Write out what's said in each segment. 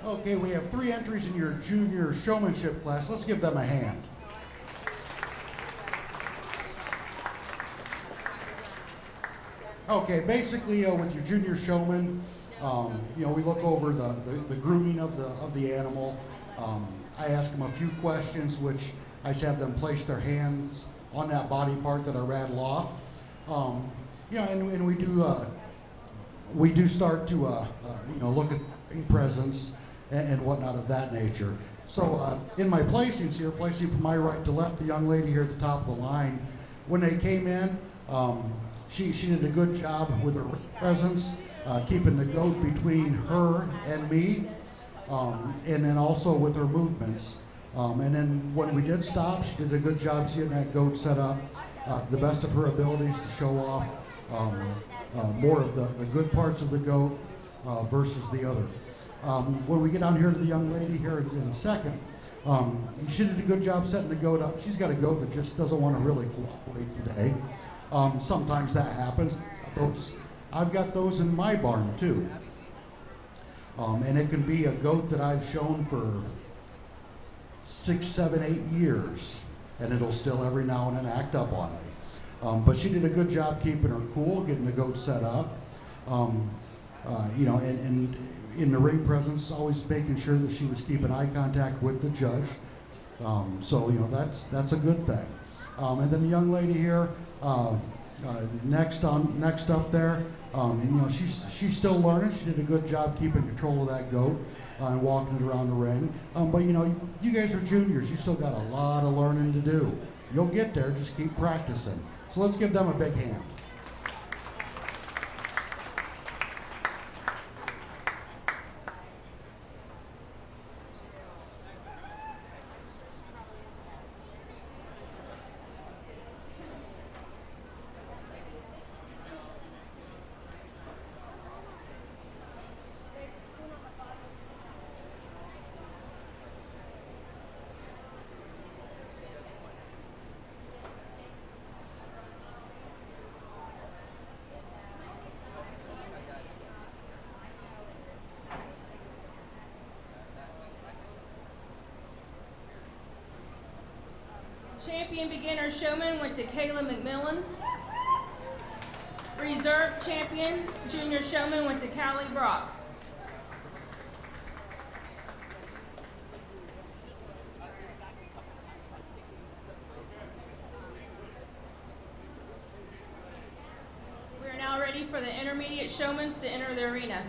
Okay, we have 3 entries in your junior showmanship class. Let's give them a hand. Okay, basically with your junior showman, we look over the grooming of the animal. I ask them a few questions, which I just have them place their hands on that body part that I rattle off. And we do start to look at presents and whatnot of that nature. So in my placings here, placing from my right to left, the young lady here at the top of the line, when they came in, she did a good job with her presence, keeping the goat between her and me, and then also with her movements. And then when we did stop, she did a good job getting that goat set up, the best of her abilities to show off more of the good parts of the goat versus the other. When we get down here to the young lady here in a second, she did a good job setting the goat up. She's got a goat that just doesn't want to really cooperate today. Sometimes that happens. I've got those in my barn too. And it can be a goat that I've shown for 6, 7, 8 years, and it'll still every now and then act up on me. But she did a good job keeping her cool, getting the goat set up. And in the ring presence, always making sure that she was keeping eye contact with the judge. That's a good thing. And then the young lady here, next up there, she's still learning. She did a good job keeping control of that goat and walking it around the ring. But you guys are juniors. You still got a lot of learning to do. You'll get there. Just keep practicing. So let's give them a big hand. Champion beginner showman went to Kayla McMillan. Reserve champion junior showman went to Callie Brock. We are now ready for the intermediate showmans to enter the arena.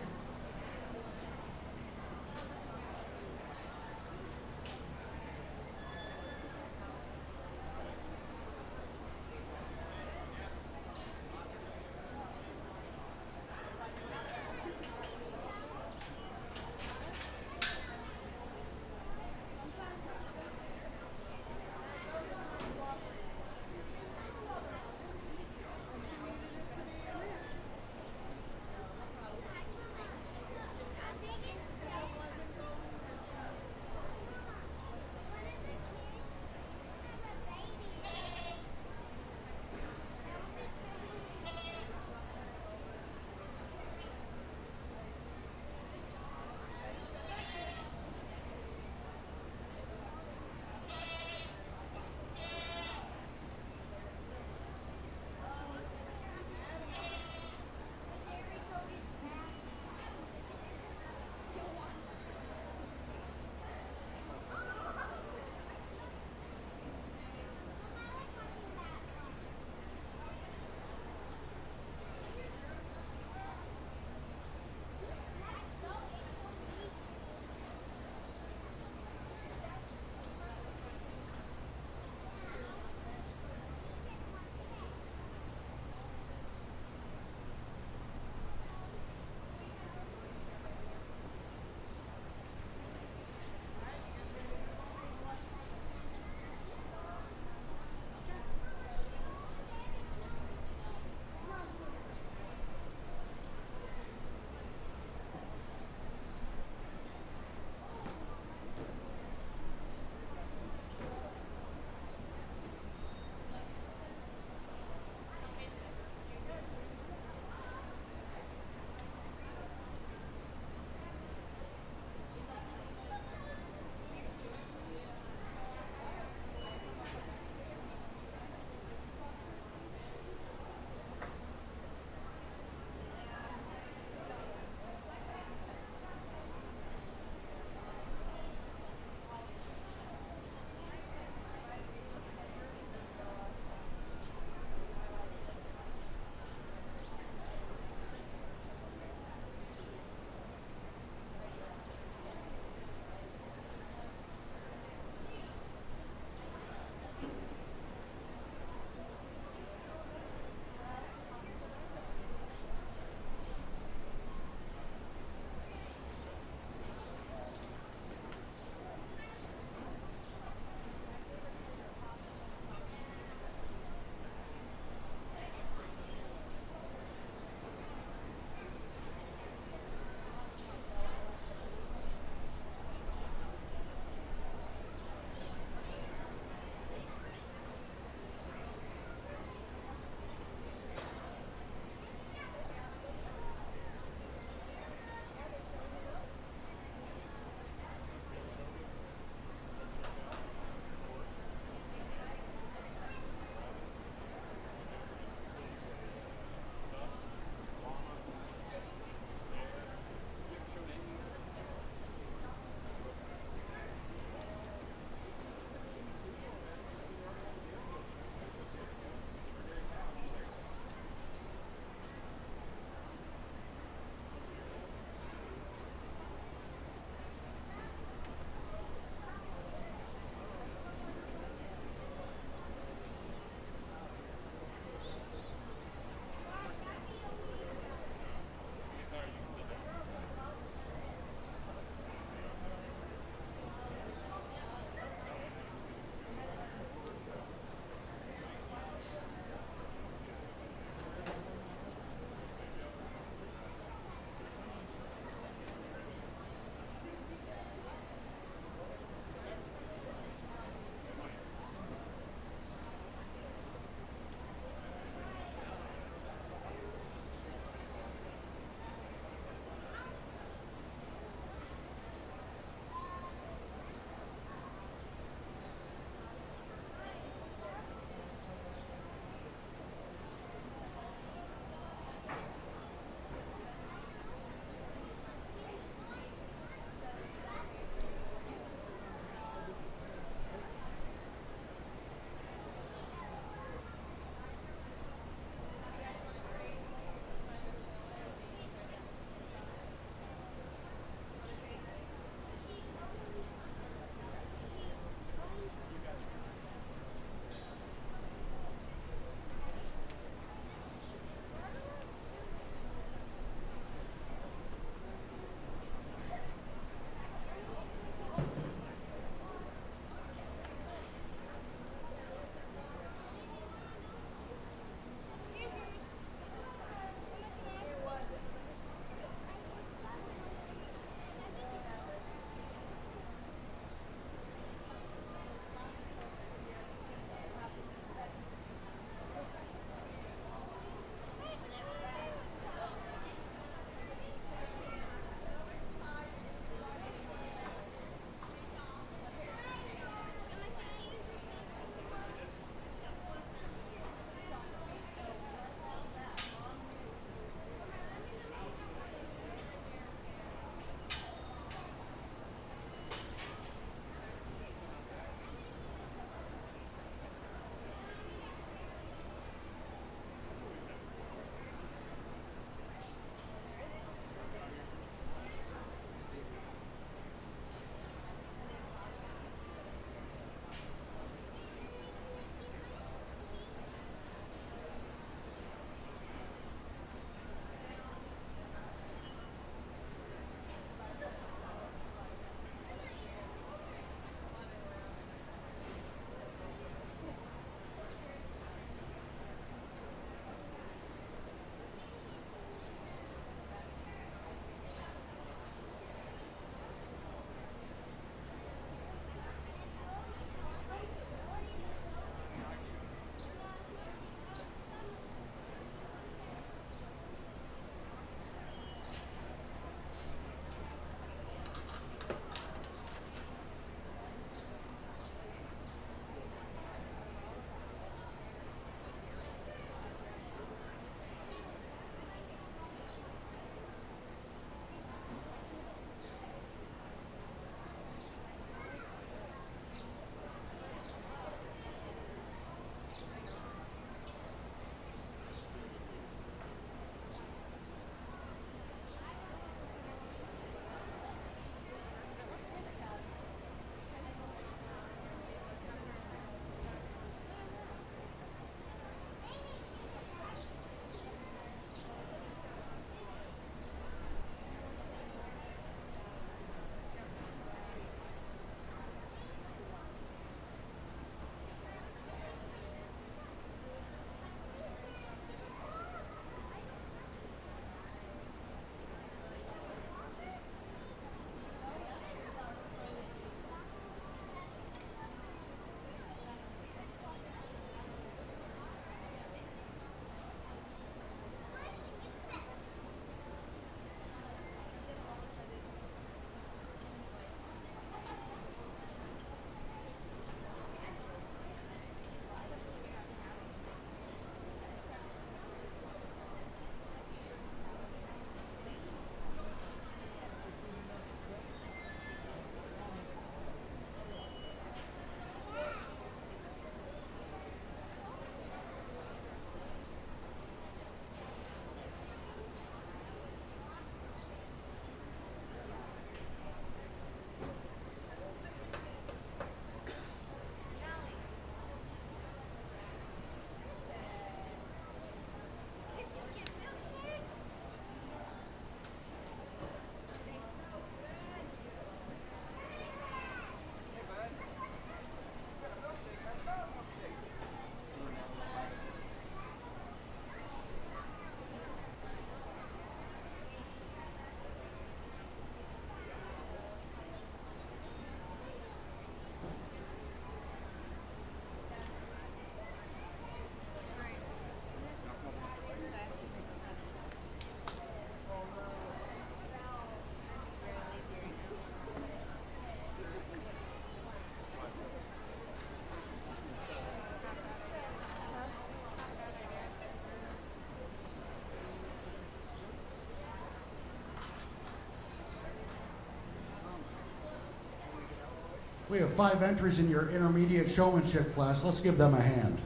We have 5 entries in your intermediate showmanship class. Let's give them a hand.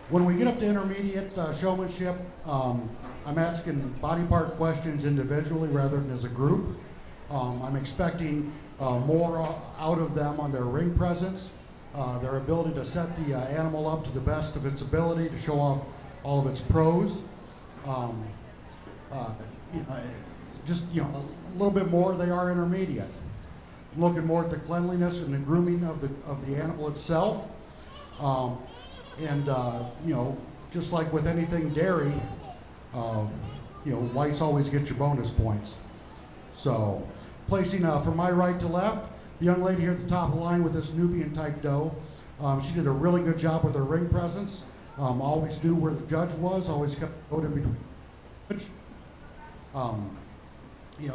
When we get up to intermediate showmanship, I'm asking body part questions individually rather than as a group. I'm expecting more out of them on their ring presence, their ability to set the animal up to the best of its ability to show off all of its pros. Just a little bit more. They are intermediate. I'm looking more at the cleanliness and the grooming of the animal itself. Just like with anything dairy, whites always get your bonus points. So, placing from my right to left, the young lady here at the top of the line with this Nubian type doe. She did a really good job with her ring presence. Always knew where the judge was. Always kept going in between.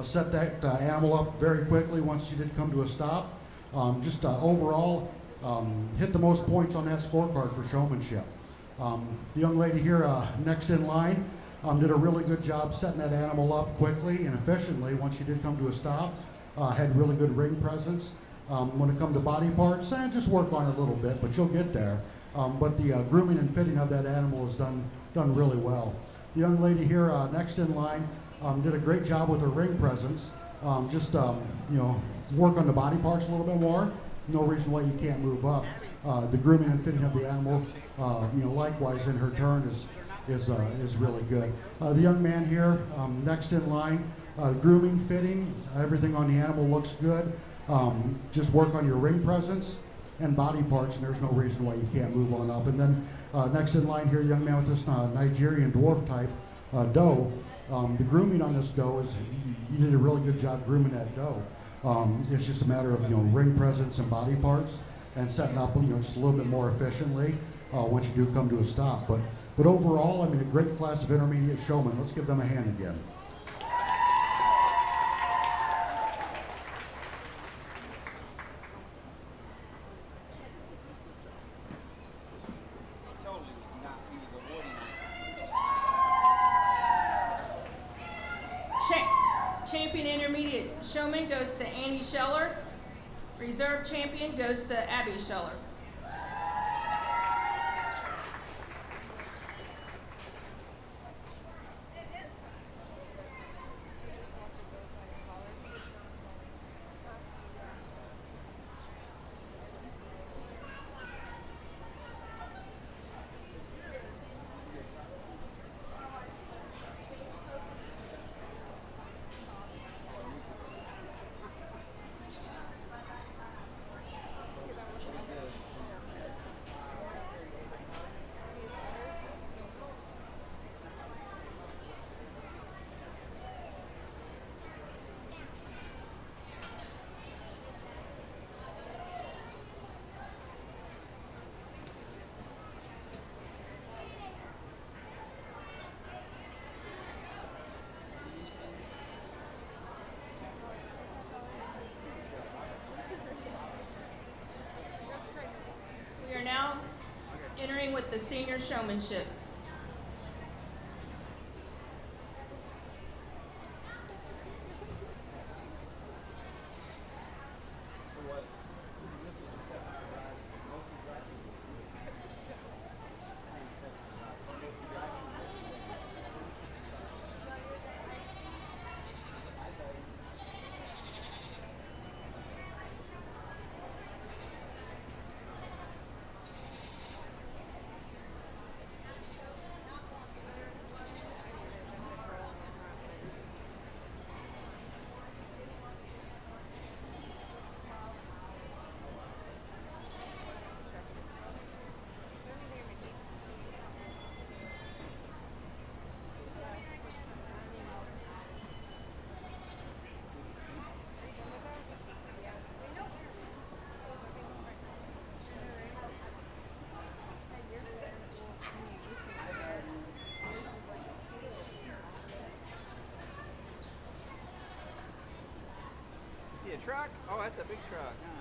Set that animal up very quickly once she did come to a stop. Overall, hit the most points on that scorecard for showmanship. The young lady here next in line did a really good job setting that animal up quickly and efficiently once she did come to a stop. Had really good ring presence. When it comes to body parts, just work on it a little bit, but you'll get there. But the grooming and fitting of that animal is done really well. The young lady here next in line did a great job with her ring presence. Work on the body parts a little bit more. No reason why you can't move up. The grooming and fitting of the animal, likewise in her turn is really good. The young man here next in line, grooming, fitting, everything on the animal looks good. Just work on your ring presence and body parts, and there's no reason why you can't move on up. And then next in line here, young man with this Nigerian dwarf type doe. The grooming on this doe you did a really good job grooming that doe. It's just a matter of ring presence and body parts and setting up just a little bit more efficiently once you do come to a stop. But overall, a great class of intermediate showmen. Let's give them a hand again. Champion intermediate showman goes to Annie Scheller. Reserve champion goes to Abby Scheller. We are now entering with the senior showmanship. See a truck? Oh, that's a big truck. Huh?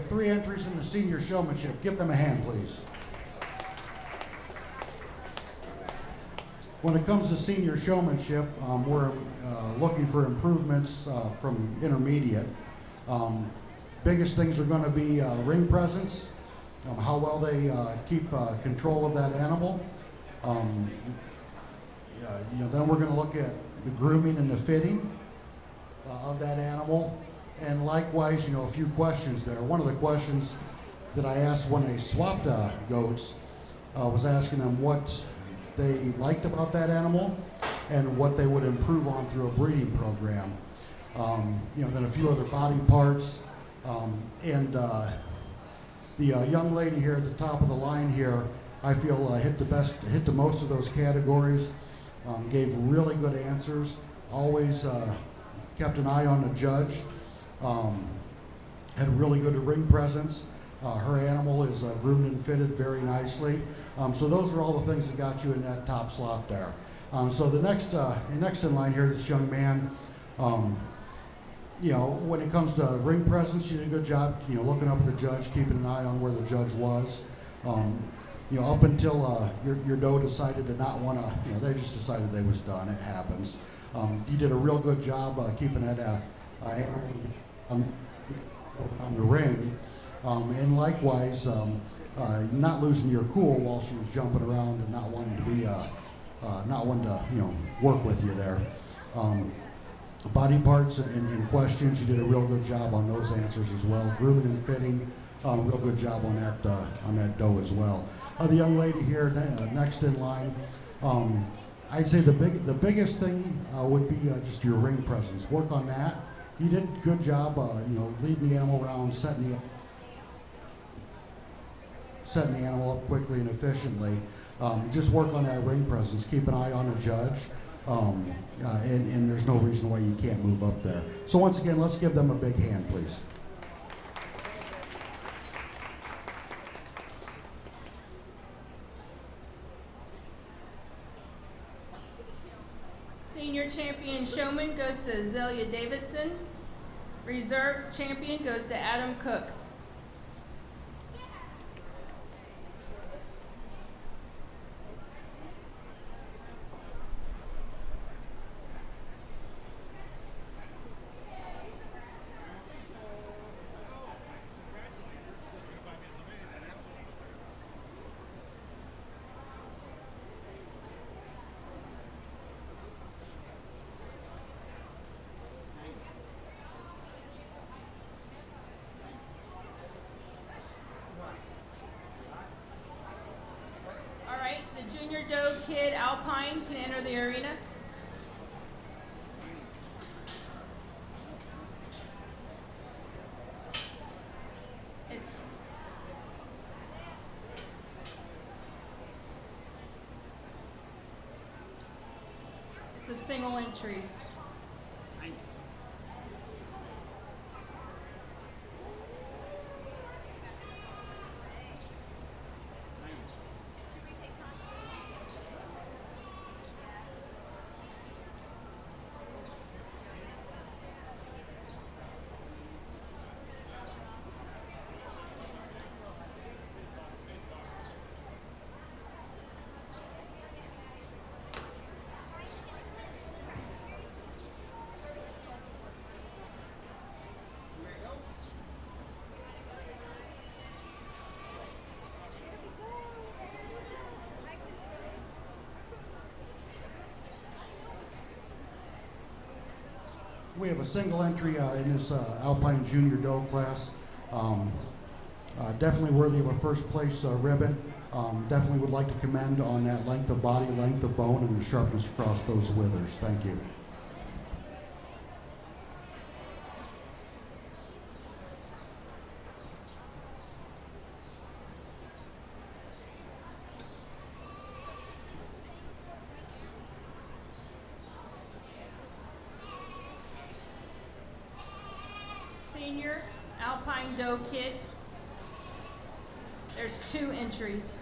have 3 entries in the senior showmanship. Give them a hand, please. When it comes to senior showmanship, we're looking for improvements from intermediate. Biggest things are going to be ring presence, how well they keep control of that animal. Then we're going to look at the grooming and the fitting of that animal. And likewise, a few questions there. One of the questions that I asked when they swapped goats was asking them what they liked about that animal and what they would improve on through a breeding program. Then a few other body parts. The young lady here at the top of the line here, I feel hit the most of those categories. Gave really good answers. Always kept an eye on the judge. Had really good ring presence. Her animal is groomed and fitted very nicely. So those are all the things that got you in that top slot there. So the next in line here, this young man, when it comes to ring presence, you did a good job, looking up at the judge, keeping an eye on where the judge was. Up until your doe decided to not want to, they just decided they was done. It happens. You did a real good job keeping that on the ring, and likewise, not losing your cool while she was jumping around and not wanting to work with you there. Body parts and questions, you did a real good job on those answers as well. Grooming and fitting, real good job on that doe as well. The young lady here next in line, I'd say the biggest thing would be just your ring presence. Work on that. You did a good job, leading the animal around, setting the animal up quickly and efficiently. Just work on that ring presence. Keep an eye on the judge, and there's no reason why you can't move up there. So once again, let's give them a big hand, please. Senior champion showman goes to Zelia Davidson. Reserve champion goes to Adam Cook. The Junior Doe Kid Alpine can enter the arena. It's a single entry. We have a single entry in this Alpine Junior Doe class. Definitely worthy of a first place ribbon. Definitely would like to commend on that length of body, length of bone, and the sharpness across those withers. Thank you. Senior Alpine Doe Kid. There's 2 entries.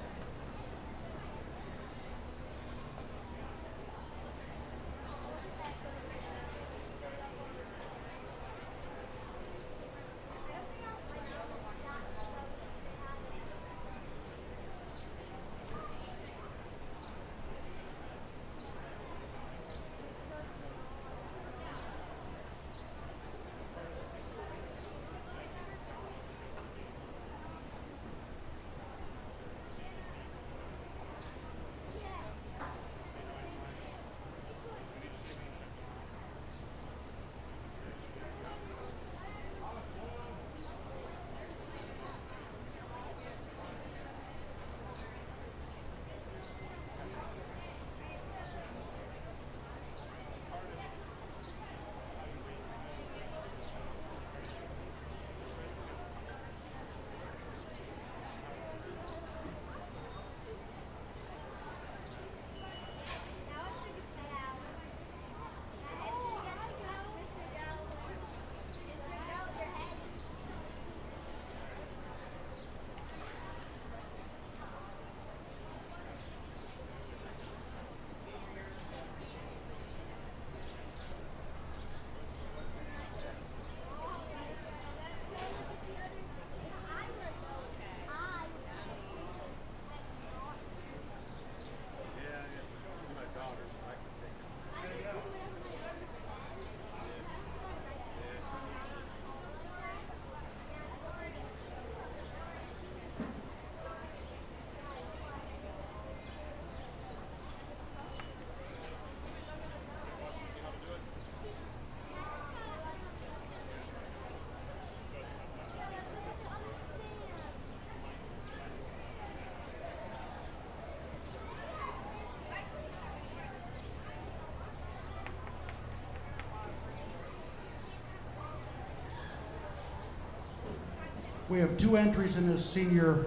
We have 2 entries in this senior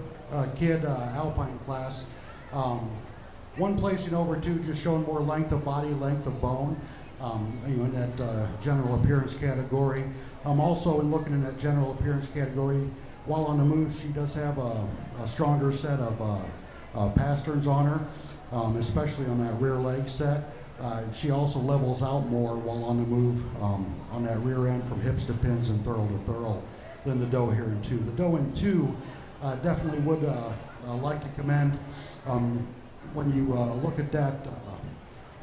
kid alpine class. One placing over 2, just showing more length of body, length of bone, in that general appearance category. Also, in looking in that general appearance category, while on the move, she does have a stronger set of pasterns on her, especially on that rear leg set. She also levels out more while on the move on that rear end from hips to pins and thurl to thurl than the doe here in 2. The doe in 2 definitely would like to commend when you look at that.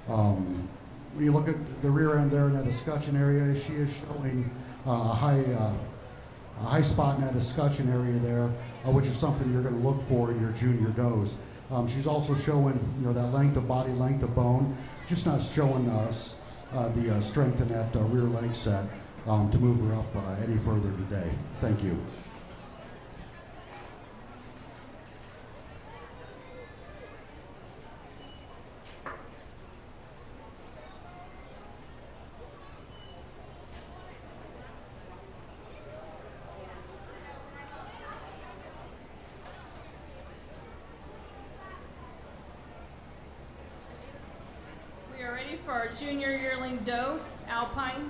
When you look at the rear end there in that escutcheon area, she is showing a high spot in that escutcheon area there, which is something you're going to look for in your junior does. She's also showing, that length of body, length of bone, just not showing us the strength in that rear leg set to move her up any further today. Thank you. We are ready for our junior yearling doe, alpine.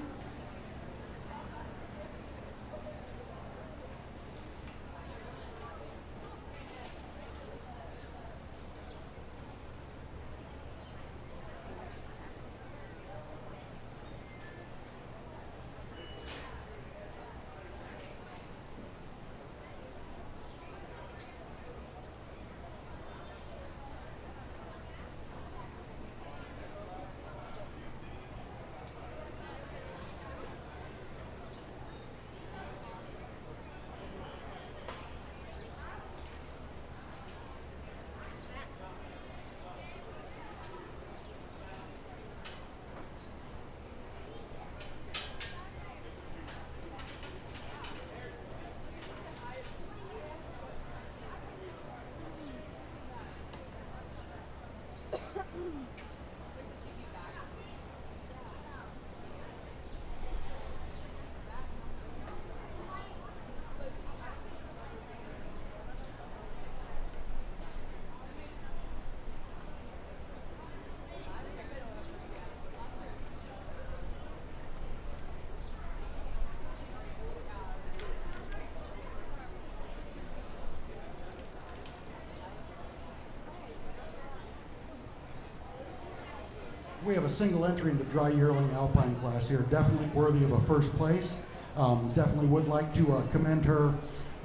We have a single entry in the dry yearling alpine class here, definitely worthy of a first place. Definitely would like to commend her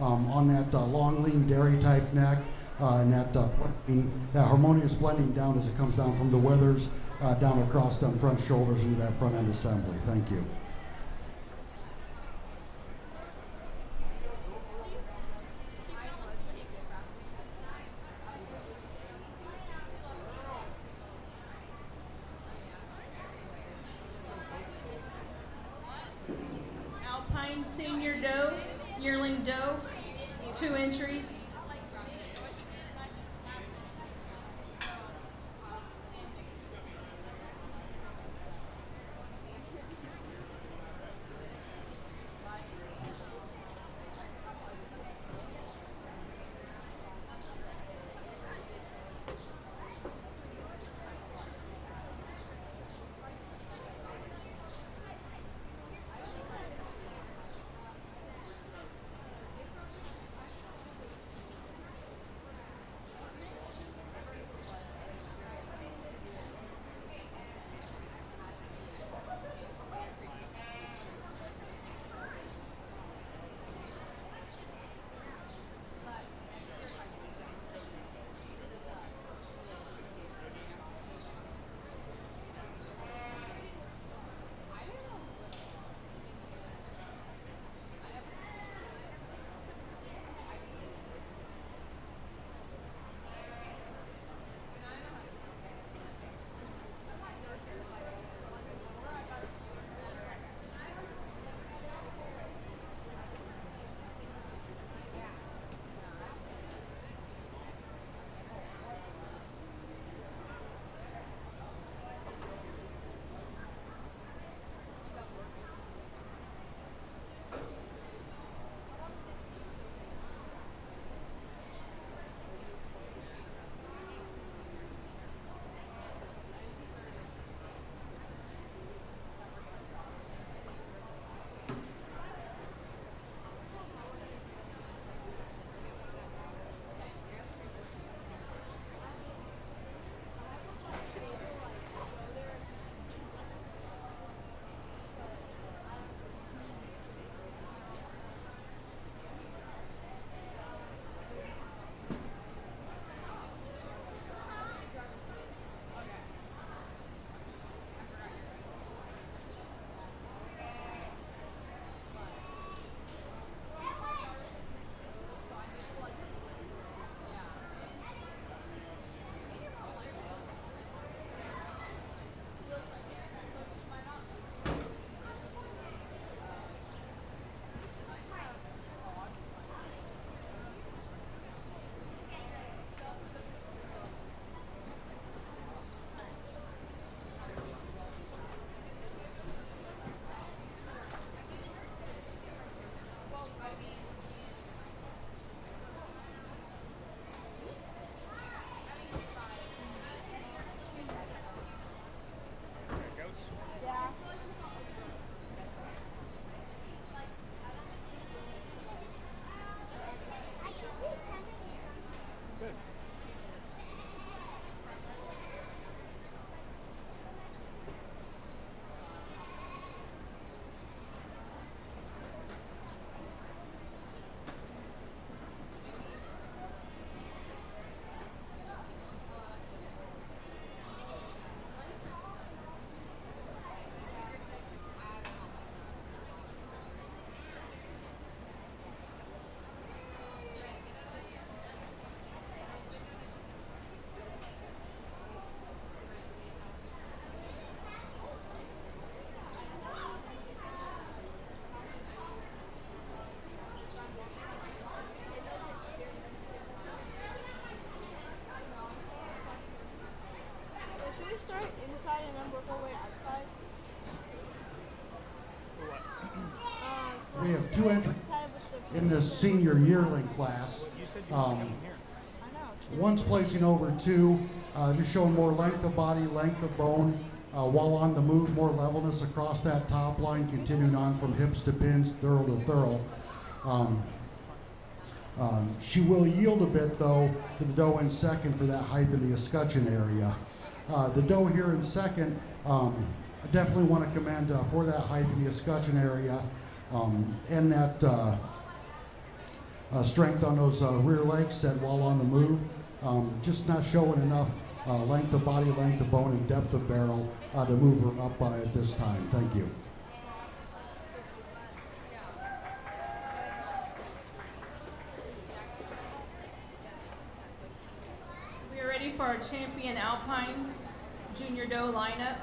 on that long, lean dairy type neck and that harmonious blending down as it comes down from the withers down across them front shoulders into that front end assembly. Thank you. Alpine senior doe, yearling doe, 2 entries. we'll wait outside. For what? We have two entries Outside with the in this senior yearling class. You said you were coming here. I know. One's placing over two, just showing more length of body, length of bone, while on the move, more levelness across that top line, continuing on from hips to pins, thorough to thorough. She will yield a bit though to the doe in second for that height in the escutcheon area. The doe here in second, I definitely want to commend for that height in the escutcheon area and that strength on those rear legs set while on the move. Just not showing enough length of body, length of bone, and depth of barrel to move her up by at this time. Thank you. We are ready for our champion Alpine Junior Doe lineup.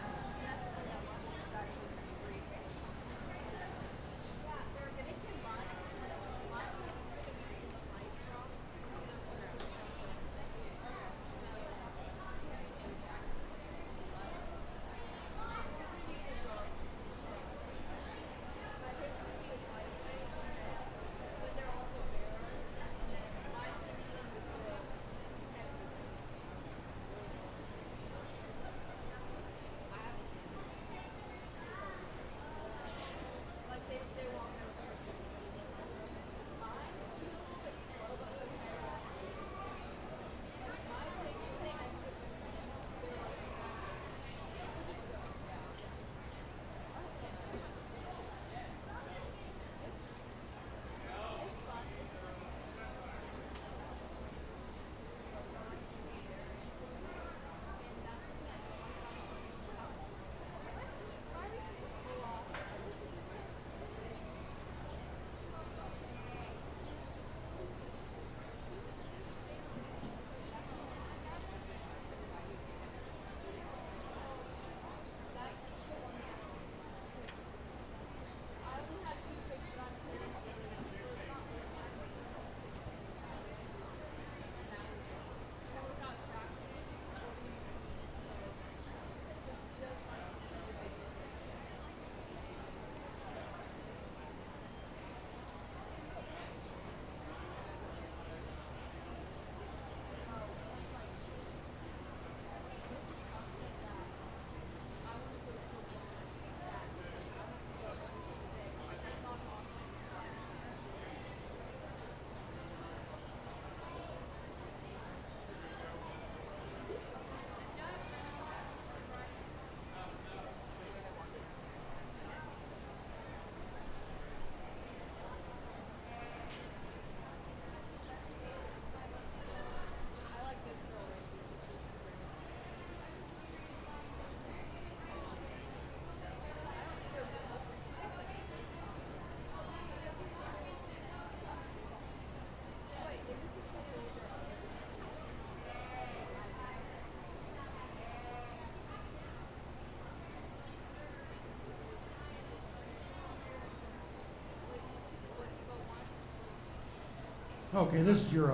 Okay, this is your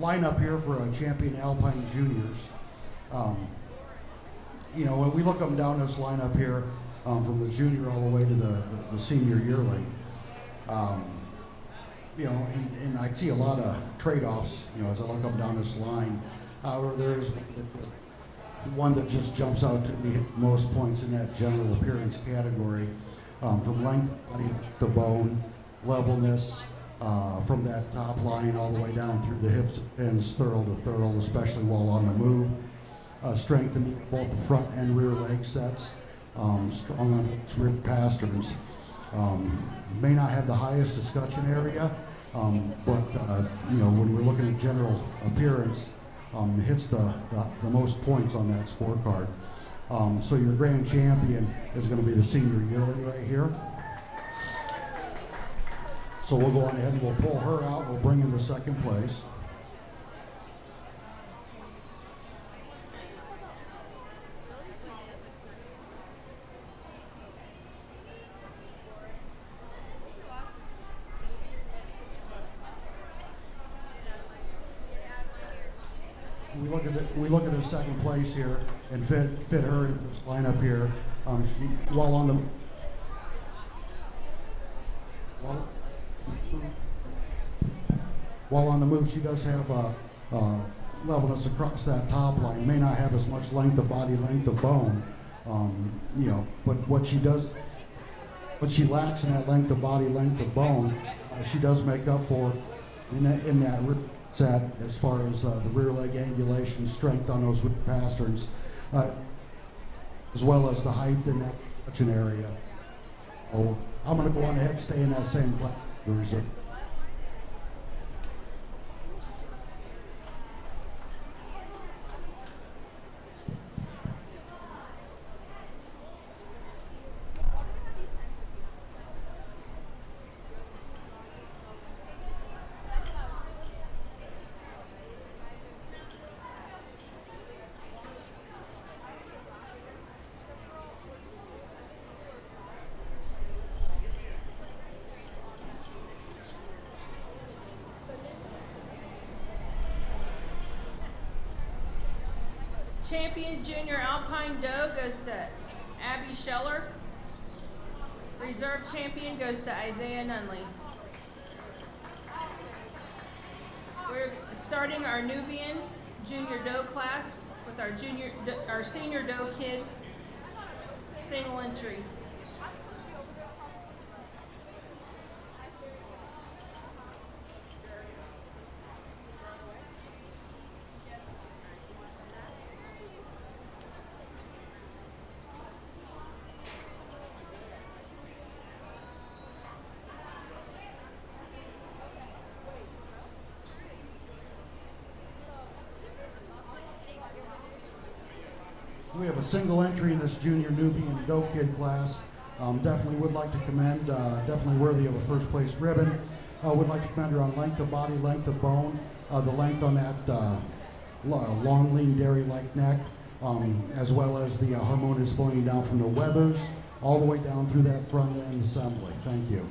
lineup here for champion Alpine Juniors. You know, when we look them down this lineup here, from the junior all the way to the senior yearling, you know, and I see a lot of trade-offs, you know, as I look up down this line. However, there's one that just jumps out to me at most points in that general appearance category, from length body to bone, levelness, from that top line all the way down through the hips and thorough to thorough, especially while on the move. Strength in both the front and rear leg sets, strong on its rib pasterns. May not have the highest escutcheon area, but you know, when we're looking at general appearance, hits the most points on that scorecard. So your grand champion is going to be the senior yearling right here. So we'll go on ahead and we'll pull her out. We'll bring in the second place. we look at the second place here and fit her into this lineup here. She, while on the while, while on the move, she does have levelness across that top line. May not have as much length of body, length of bone, you know, but what she does, what she lacks in that length of body, length of bone, she does make up for in that set as far as the rear leg angulation, strength on those pasterns, as well as the height in that touching area. Oh, I'm going to go on ahead and stay in that same class. Champion Junior Alpine Doe goes to Abby Scheller. Reserve champion goes to Isaiah Nunley. We're starting our Nubian Junior Doe class with our senior Doe kid, single entry. We have a single entry in this junior Nubian Doe Kid class. Definitely would like to commend, definitely worthy of a first place ribbon. Would like to commend her on length of body, length of bone, the length on that long, lean, dairy-like neck, as well as the harmonious flowing down from the weathers, all the way down through that front end assembly. Thank you.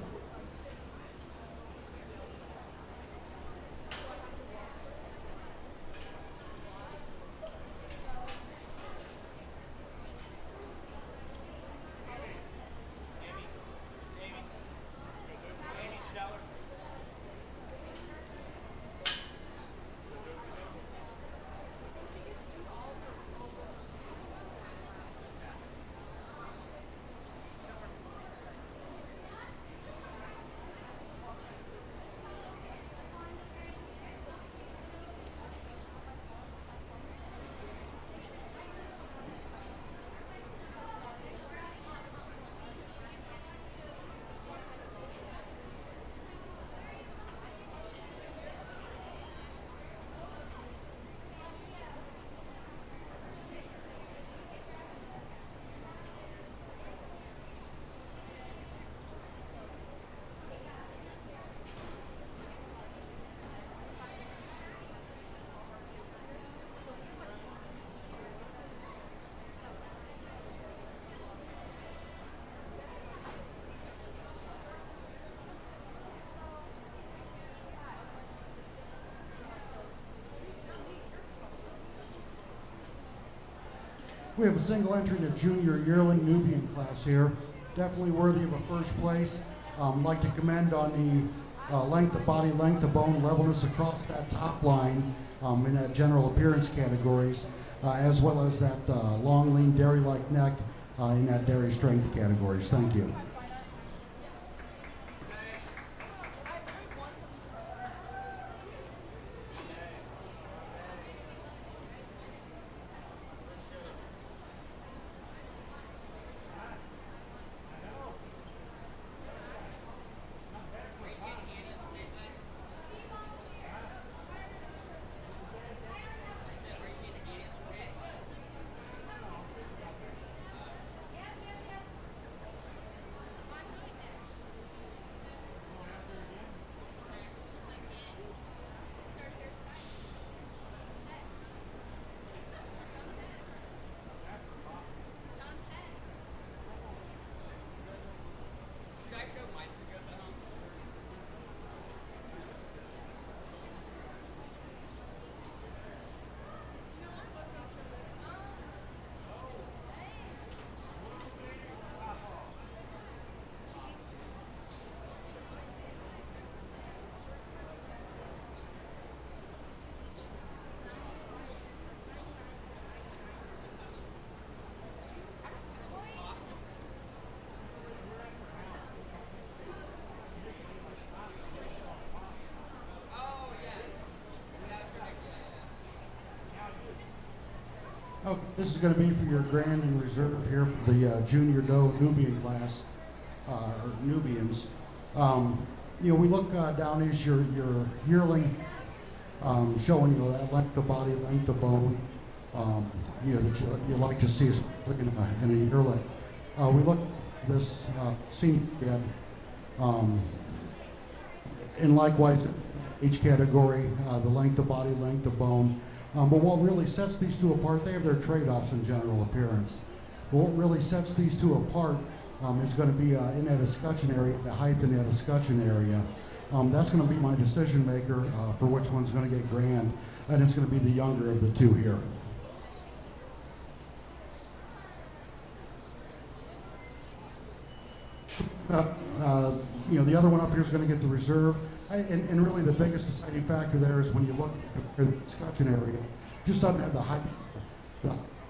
We have a single entry in the junior yearling Nubian class here. Definitely worthy of a first place. Like to commend on the length of body, length of bone, levelness across that top line in that general appearance categories, as well as that long, lean, dairy-like neck in that dairy strength categories. Thank you. Okay, this is going to be for your grand and reserve here for the junior doe Nubian class, or Nubians. You know, we look down as your yearling, showing you that length of body, length of bone, you know, that you like to see in a yearling. We look at this senior kid, and likewise each category, the length of body, length of bone. But what really sets these two apart, they have their trade-offs in general appearance. But what really sets these two apart is going to be in that escutcheon area, the height in that escutcheon area. That's going to be my decision maker for which one's going to get grand, and it's going to be the younger of the two here. You know, the other one up here is going to get the reserve. And really the biggest deciding factor there is when you look at the escutcheon area, just doesn't have the height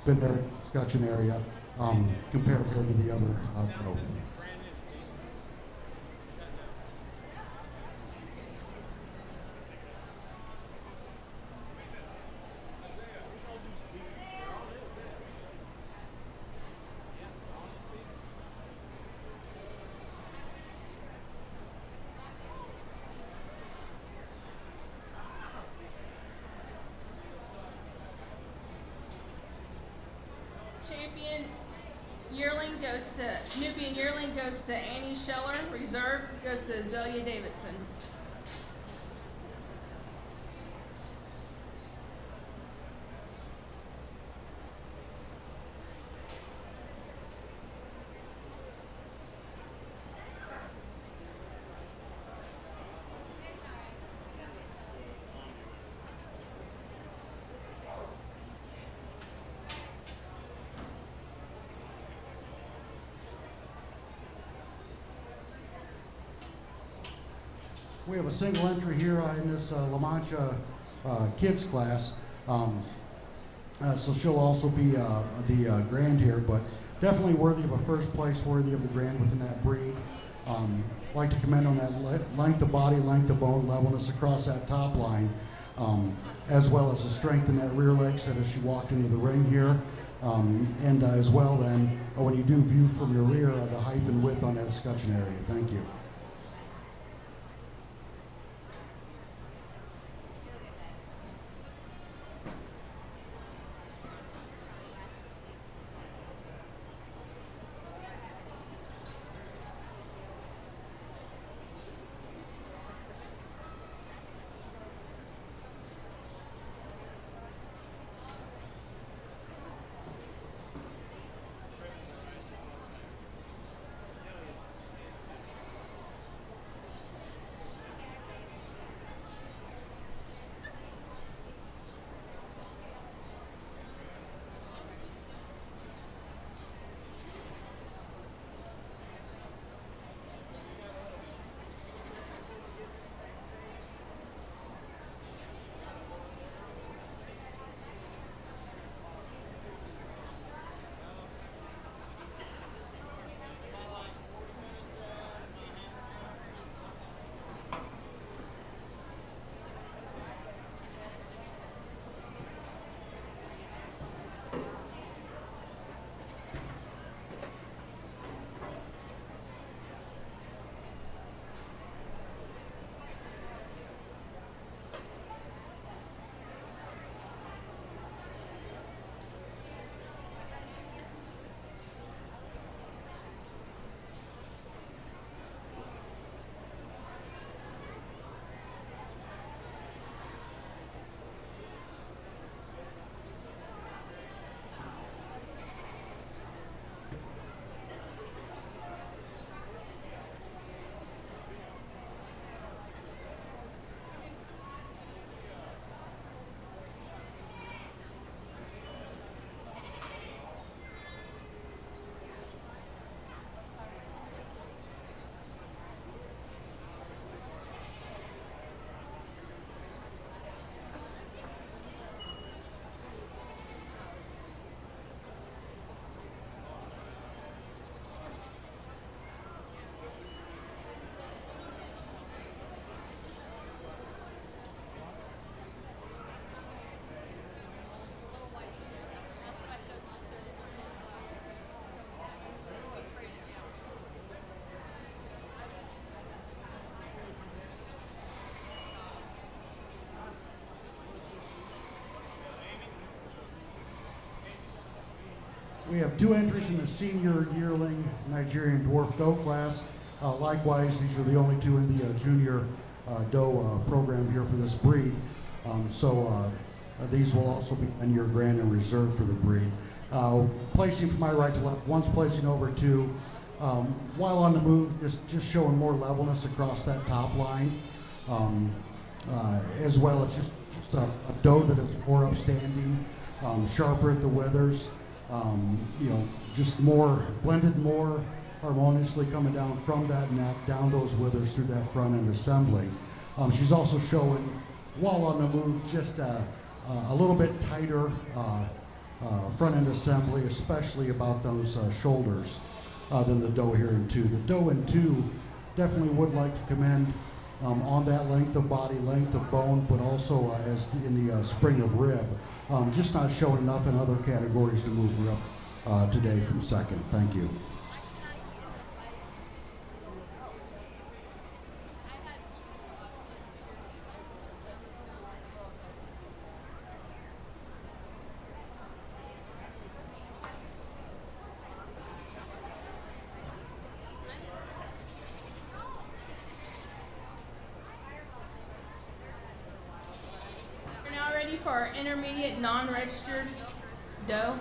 in their escutcheon area compared to the other doe. Champion yearling goes to, Nubian yearling goes to Annie Scheller. Reserve goes to Azalea Davidson. We have a single entry here in this La Mancha kids class. So she'll also be the grand here, but definitely worthy of a first place, worthy of the grand within that breed. Like to commend on that length of body, length of bone, levelness across that top line, as well as the strength in that rear leg set as she walked into the ring here. And as well then, when you do view from your rear, the height and width on that escutcheon area. Thank you. We have 2 entries in the senior yearling Nigerian dwarf doe class. Likewise, these are the only 2 in the junior doe program here for this breed. These will also be in your grand and reserve for the breed. Placing from my right to left, one's placing over 2. While on the move, just showing more levelness across that top line, as well as just a doe that is more upstanding, sharper at the withers, just more blended, more harmoniously coming down from that neck, down those withers through that front end assembly. She's also showing, while on the move, just a little bit tighter front end assembly, especially about those shoulders, than the doe here in 2. The doe in 2 definitely would like to commend on that length of body, length of bone, but also as in the spring of rib. Just not showing enough in other categories to move her up today from second. Thank you. We're now ready for our intermediate non-registered doe.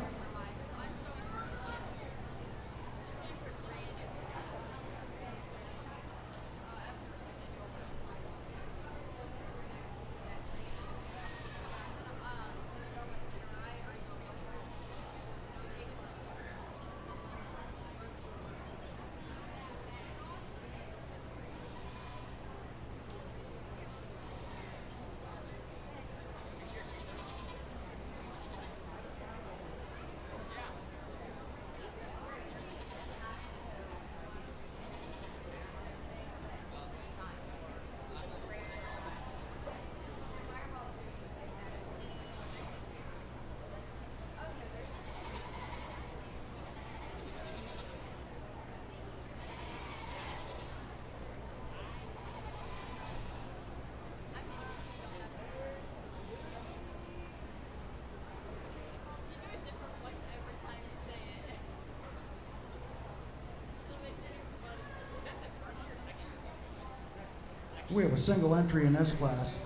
We have a single entry in this class.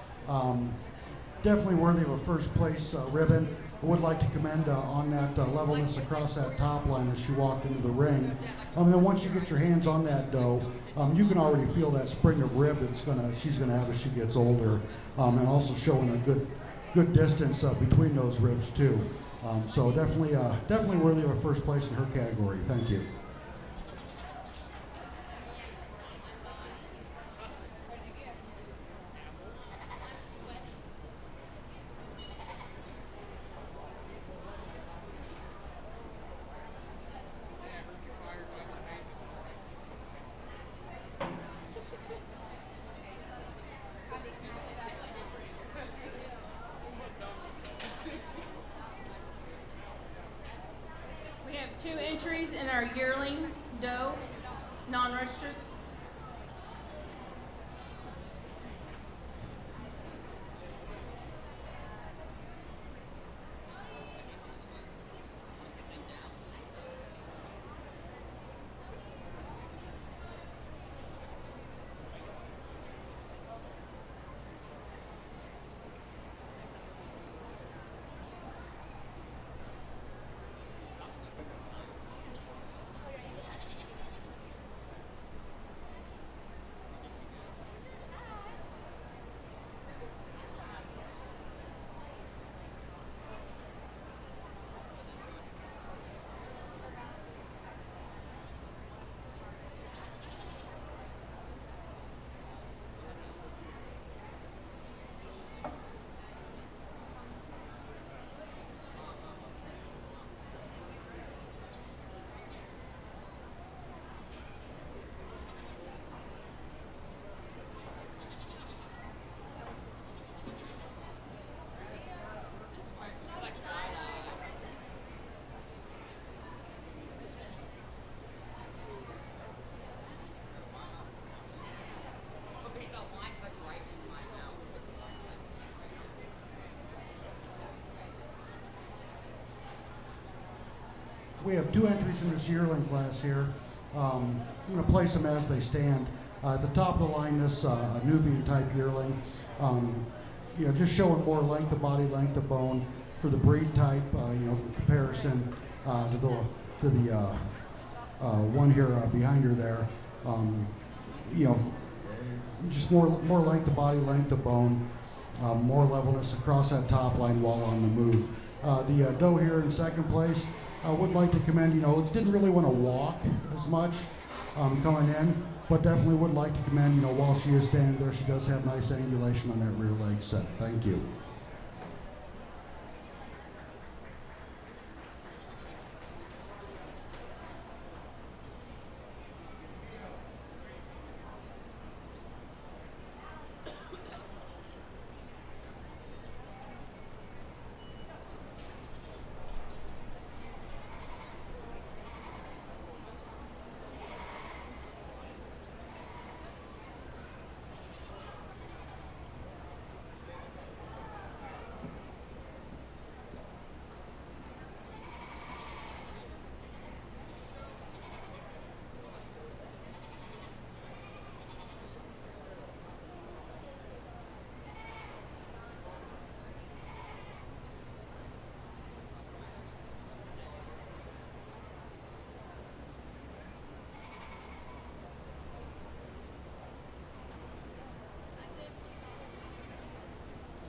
Definitely worthy of a first place ribbon. I would like to commend on that levelness across that top line as she walked into the ring. And then once you get your hands on that doe, you can already feel that spring of rib she's gonna have as she gets older, and also showing a good distance between those ribs too. So definitely worthy of a first place in her category. Thank you. We have 2 entries in our yearling doe, non-registered. We have 2 entries in this yearling class here. I'm going to place them as they stand. At the top of the line, this Nubian type yearling. Just showing more length of body, length of bone for the breed type. In comparison to the one here behind her there. Just more length of body, length of bone, more levelness across that top line while on the move. The doe here in second place, I would like to commend, didn't really want to walk as much coming in, but definitely would like to commend, while she is standing there, she does have nice angulation on that rear leg set. Thank you.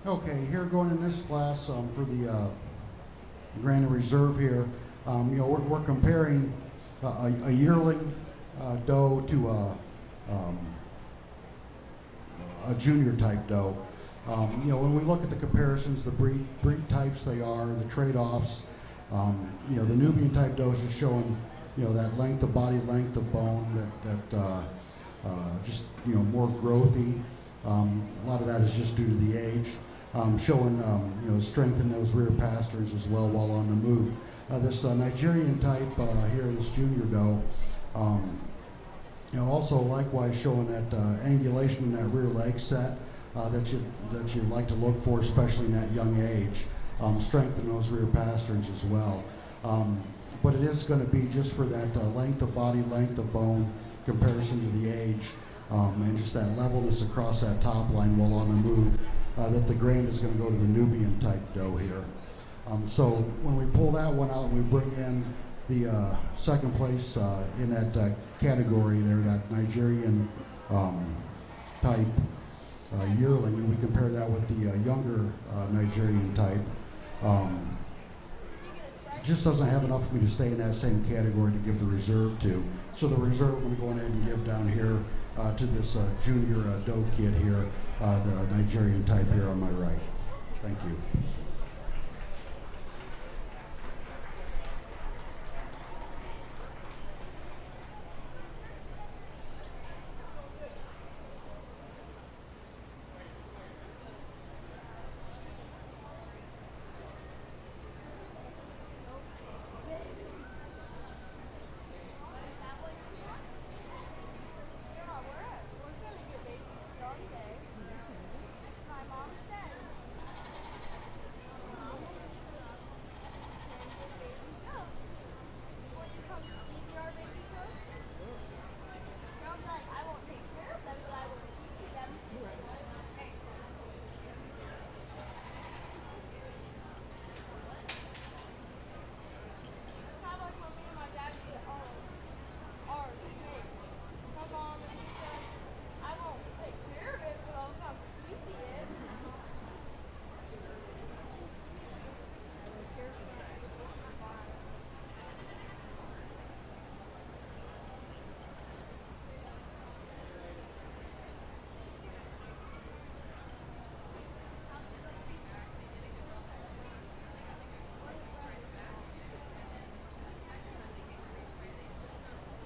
Okay, here going in this class for the Grand Reserve here, we're comparing a yearling doe to a junior type doe. When we look at the comparisons, the breed types they are, the trade-offs, the Nubian type doe is just showing, that length of body, length of bone, that just, more growthy. A lot of that is just due to the age. Showing strength in those rear pasterns as well while on the move. This Nigerian type here, this junior doe, also likewise showing that angulation in that rear leg set that you like to look for, especially in that young age. Strength in those rear pasterns as well. But it is going to be just for that length of body, length of bone comparison to the age, and just that levelness across that top line while on the move. That the Grand is going to go to the Nubian type doe here. So when we pull that one out, we bring in the second place in that category there, that Nigerian type yearling, and we compare that with the younger Nigerian type. Just doesn't have enough for me to stay in that same category to give the reserve to. So the reserve I'm going ahead and give down here to this junior doe kid here, the Nigerian type here on my right. Thank you.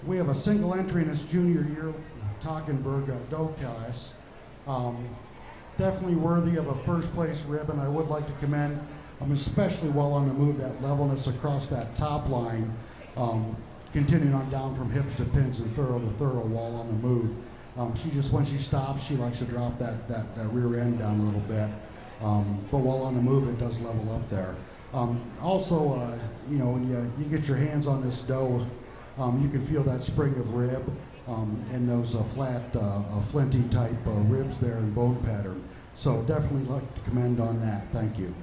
We have a single entry in this junior year Toggenburg doe class. Definitely worthy of a first place ribbon. I would like to commend, especially while on the move, that levelness across that top line, continuing on down from hips to pins and thorough to thorough while on the move. She just, when she stops, she likes to drop that rear end down a little bit. But while on the move, it does level up there. Also, when you get your hands on this dough, you can feel that spring of rib and those flat, flinty type ribs there in bone pattern. So definitely like to commend on that. Thank you.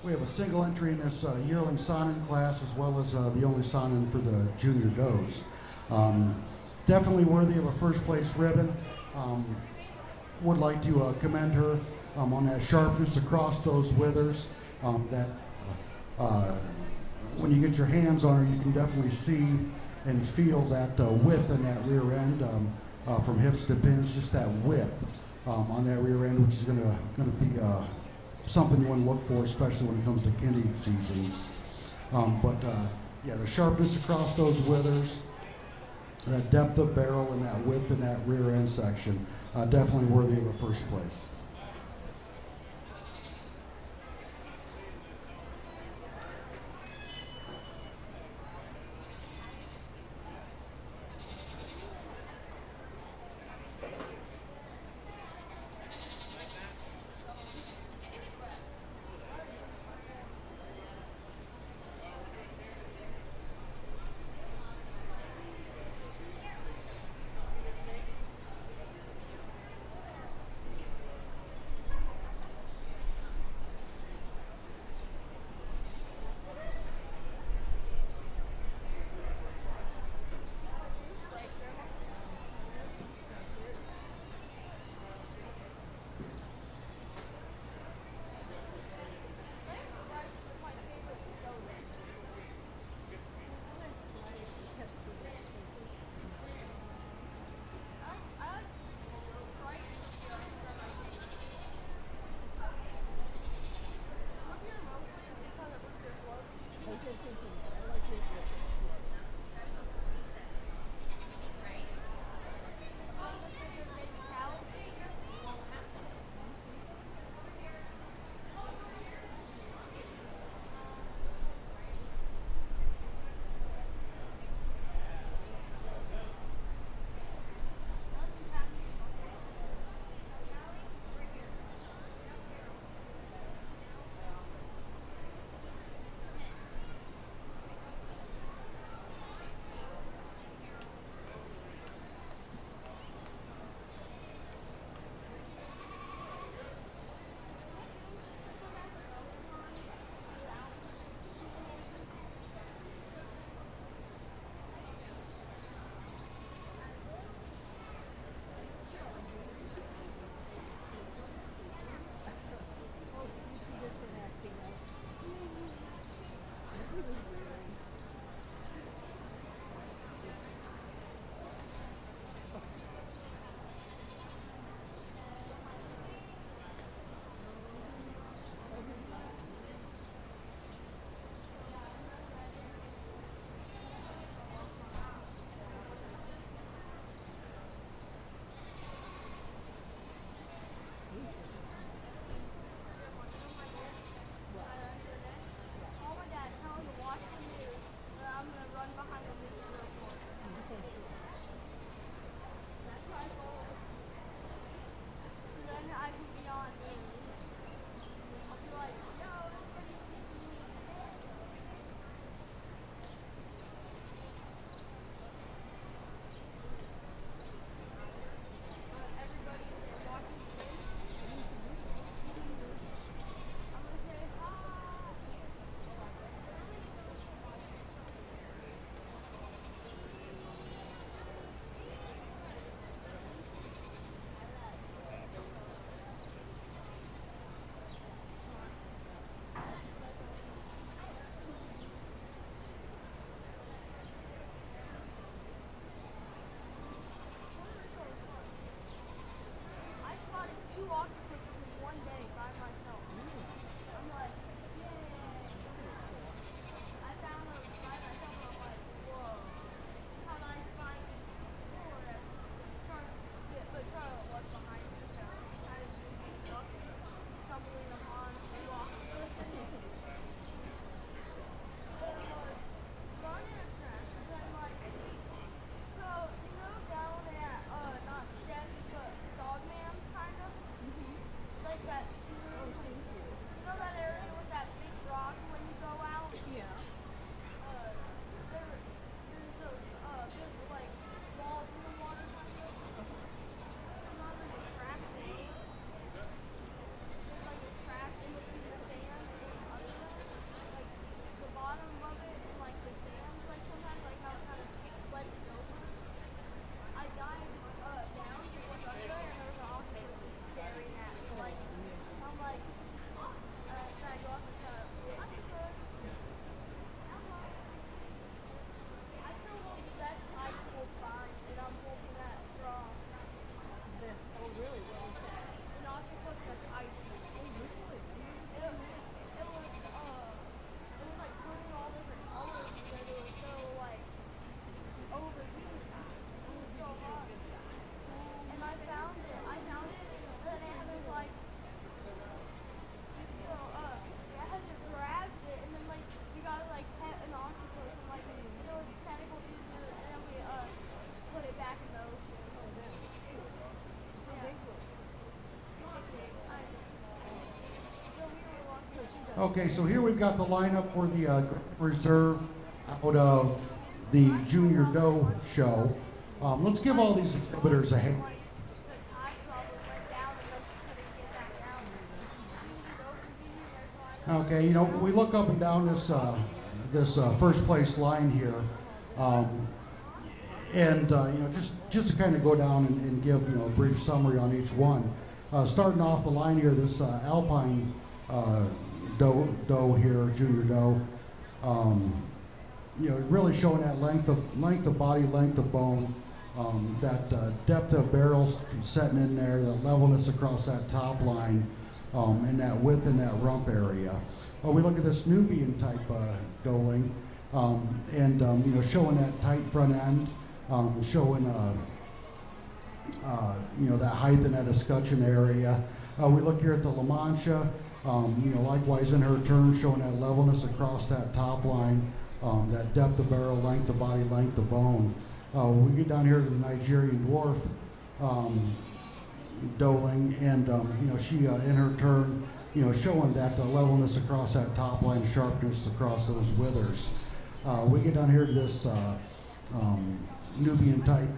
We have a single entry in this yearling Sonnen class, as well as the only Sonnen for the junior does. Definitely worthy of a first place ribbon. Would like to commend her on that sharpness across those withers. That when you get your hands on her, you can definitely see and feel that width in that rear end from hips to pins. Just that width on that rear end, which is going to be something you want to look for, especially when it comes to kindling seasons. Yeah, the sharpness across those withers, that depth of barrel and that width in that rear end section, definitely worthy of a first place. Okay, so here we've got the lineup for the reserve out of the Junior Doe show. Let's give all these exhibitors a hand. Okay, you know, we look up and down this first place line here, and you know, just to kind of go down and give, you know, a brief summary on each one. Starting off the line here, this Alpine doe here, Junior Doe, you know, really showing that length of body, length of bone, that depth of barrels setting in there, the levelness across that top line, and that width in that rump area. We look at this Nubian type doeling, and you know, showing that tight front end, showing you know, that height in that escutcheon area. We look here at the La Mancha, you know, likewise in her turn, showing that levelness across that top line, that depth of barrel, length of body, length of bone. We get down here to the Nigerian dwarf doeling, and you know, she in her turn, you know, showing that levelness across that top line, sharpness across those withers. We get down here to this Nubian type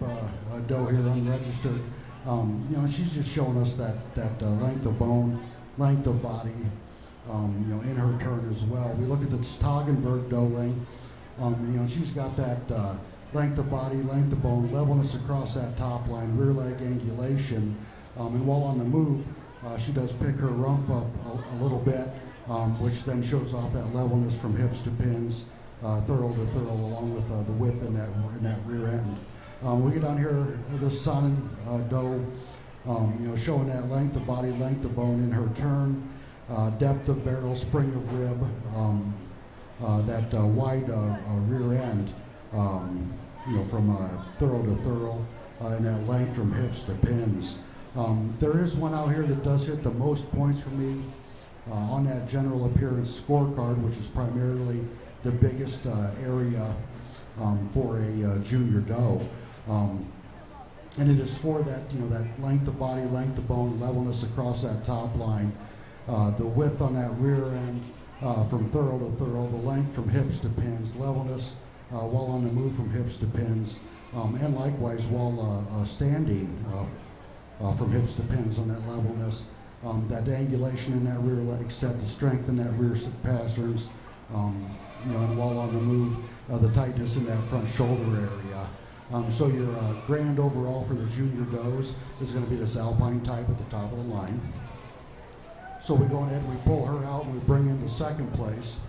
doe here, unregistered. You know, she's just showing us that length of bone, length of body, you know, in her turn as well. We look at the Toggenburg doeling. You know, she's got that length of body, length of bone, levelness across that top line, rear leg angulation, and while on the move, she does pick her rump up a little bit, which then shows off that levelness from hips to pins, thurl to thurl, along with the width in that rear end. We get down here, this Sonnen doe, you know, showing that length of body, length of bone in her turn, depth of barrel, spring of rib, that wide rear end, you know, from thurl to thurl, and that length from hips to pins. There is one out here that does hit the most points for me on that general appearance scorecard, which is primarily the biggest area for a junior doe. And it is for that, you know, that length of body, length of bone, levelness across that top line, the width on that rear end from thurl to thurl, the length from hips to pins, levelness while on the move from hips to pins, and likewise while standing from hips to pins on that levelness, that angulation in that rear leg set, the strength in that rear pasterns, you know, and while on the move, the tightness in that front shoulder area. So your grand overall for the junior does is going to be this Alpine type at the top of the line. So we go ahead and we pull her out and we bring in the second place.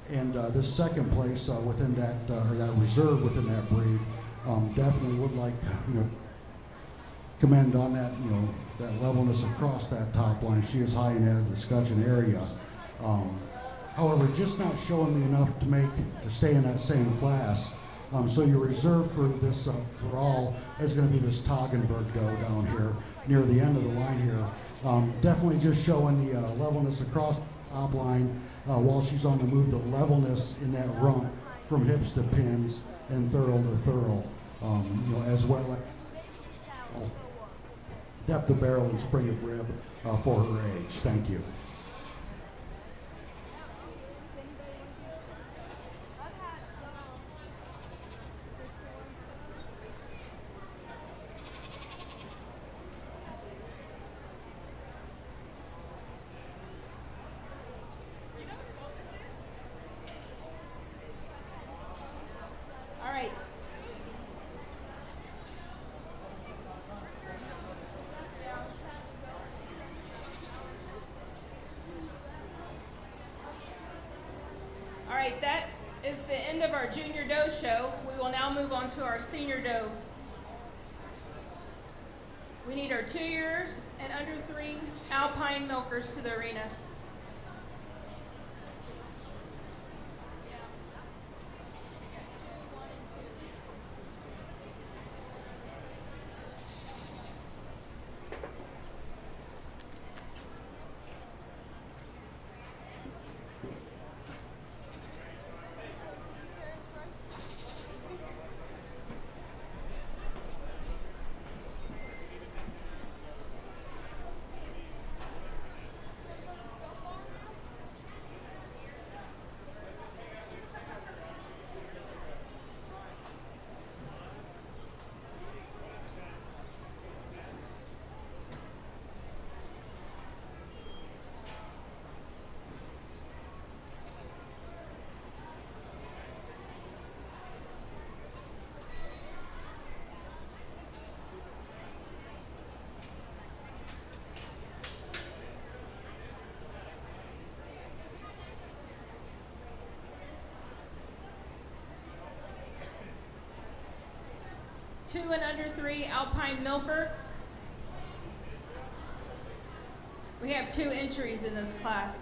And this second place within that, or that reserve within that breed, definitely would like, you know, commend on that, you know, that levelness across that top line. She is high in that escutcheon area. However, just not showing me enough to stay in that same class. So your reserve for this for all is going to be this Toggenburg doe down here near the end of the line here. Definitely just showing the levelness across the top line while she's on the move, the levelness in that rump from hips to pins and thurl to thurl, you know, as well as depth of barrel and spring of rib for her age. Thank you. All right. All right, that is the end of our junior doe show. We will now move on to our senior does. We need our 2 years and under 3 Alpine milkers to the arena. 2 and under 3 Alpine Milker. We have 2 entries in this class.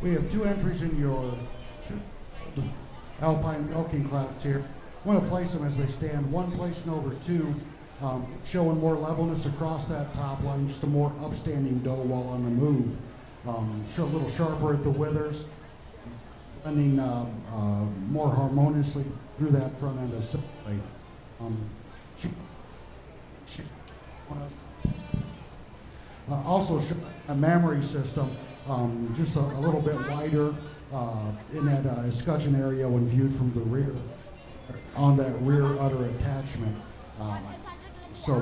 We have 2 entries in your Alpine milking class here. I want to place them as they stand. One placing over 2, showing more levelness across that top line, just a more upstanding doe while on the move. Show a little sharper at the withers, blending more harmoniously through that front end assembly. Also a mammary system, just a little bit wider in that escutcheon area when viewed from the rear, on that rear udder attachment. So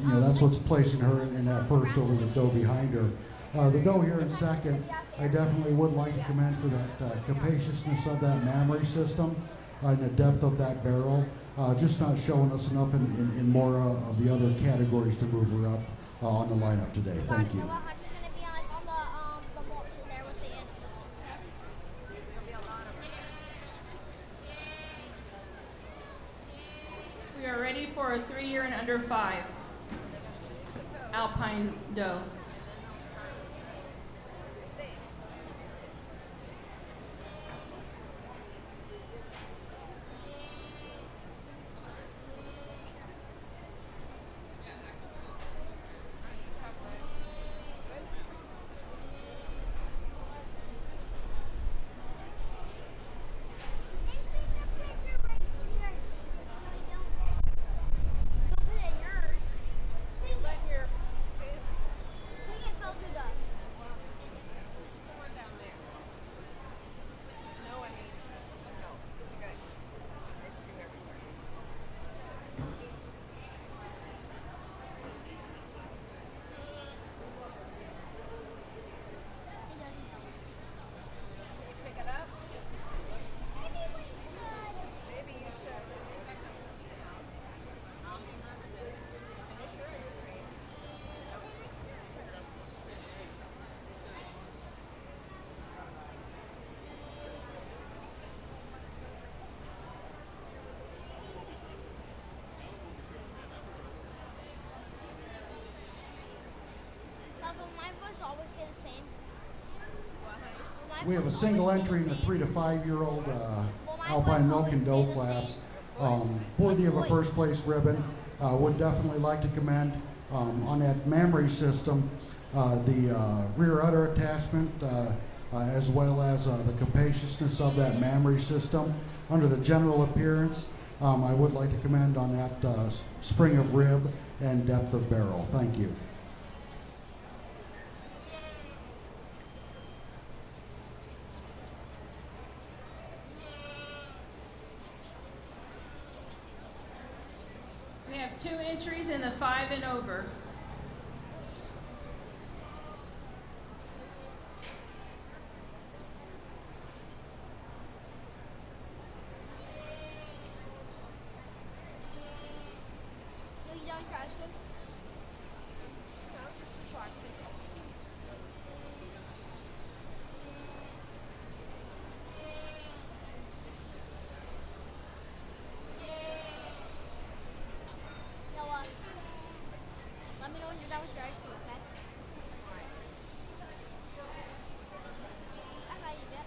that's what's placing her in that first over the doe behind her. The doe here in second, I definitely would like to commend for that capaciousness of that mammary system and the depth of that barrel. Just not showing us enough in more of the other categories to move her up on the lineup today. Thank you. We are ready for a 3-year and under 5 Alpine doe. We have a single entry in the 3 to 5 year old Alpine Milk and Doe class. Worthy of a first place ribbon. Would definitely like to commend on that mammary system the rear udder attachment as well as the capaciousness of that mammary system. Under the general appearance, I would like to commend on that spring of rib and depth of barrel. Thank you. We have 2 entries in the 5 and over. Let me know when you're done with your ice cream, okay? That's how you get.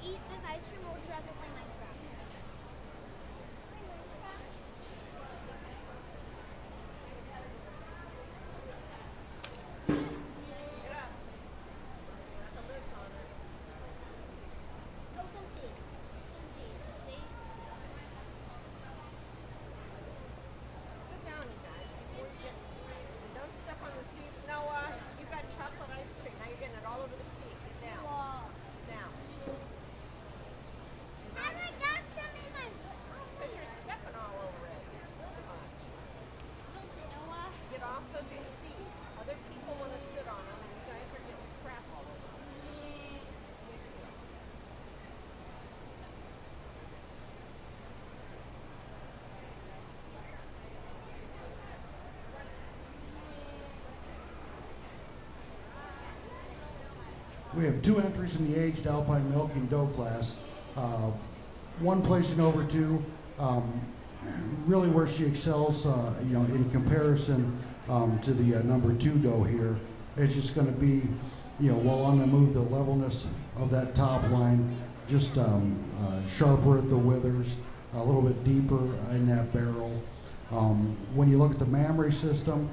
eat this ice cream or would you rather play Minecraft? Oh, Cynthia. See? Sit down, you guys. Don't step on the seats. Noah, you got chocolate ice cream. Now you're getting it all over the seat. Get down. Wow. Down. I got some in my Because you're stepping all over it. You spilled them on. spilled it, Noah. Get off of these seats. Other people want to sit on them, and you guys are getting crap all over them. We have 2 entries in the aged alpine milking doe class. One placing over 2. Really where she excels, in comparison to the number 2 doe here, is just going to be, while on the move, the levelness of that top line, just sharper at the withers, a little bit deeper in that barrel. When you look at the mammary system,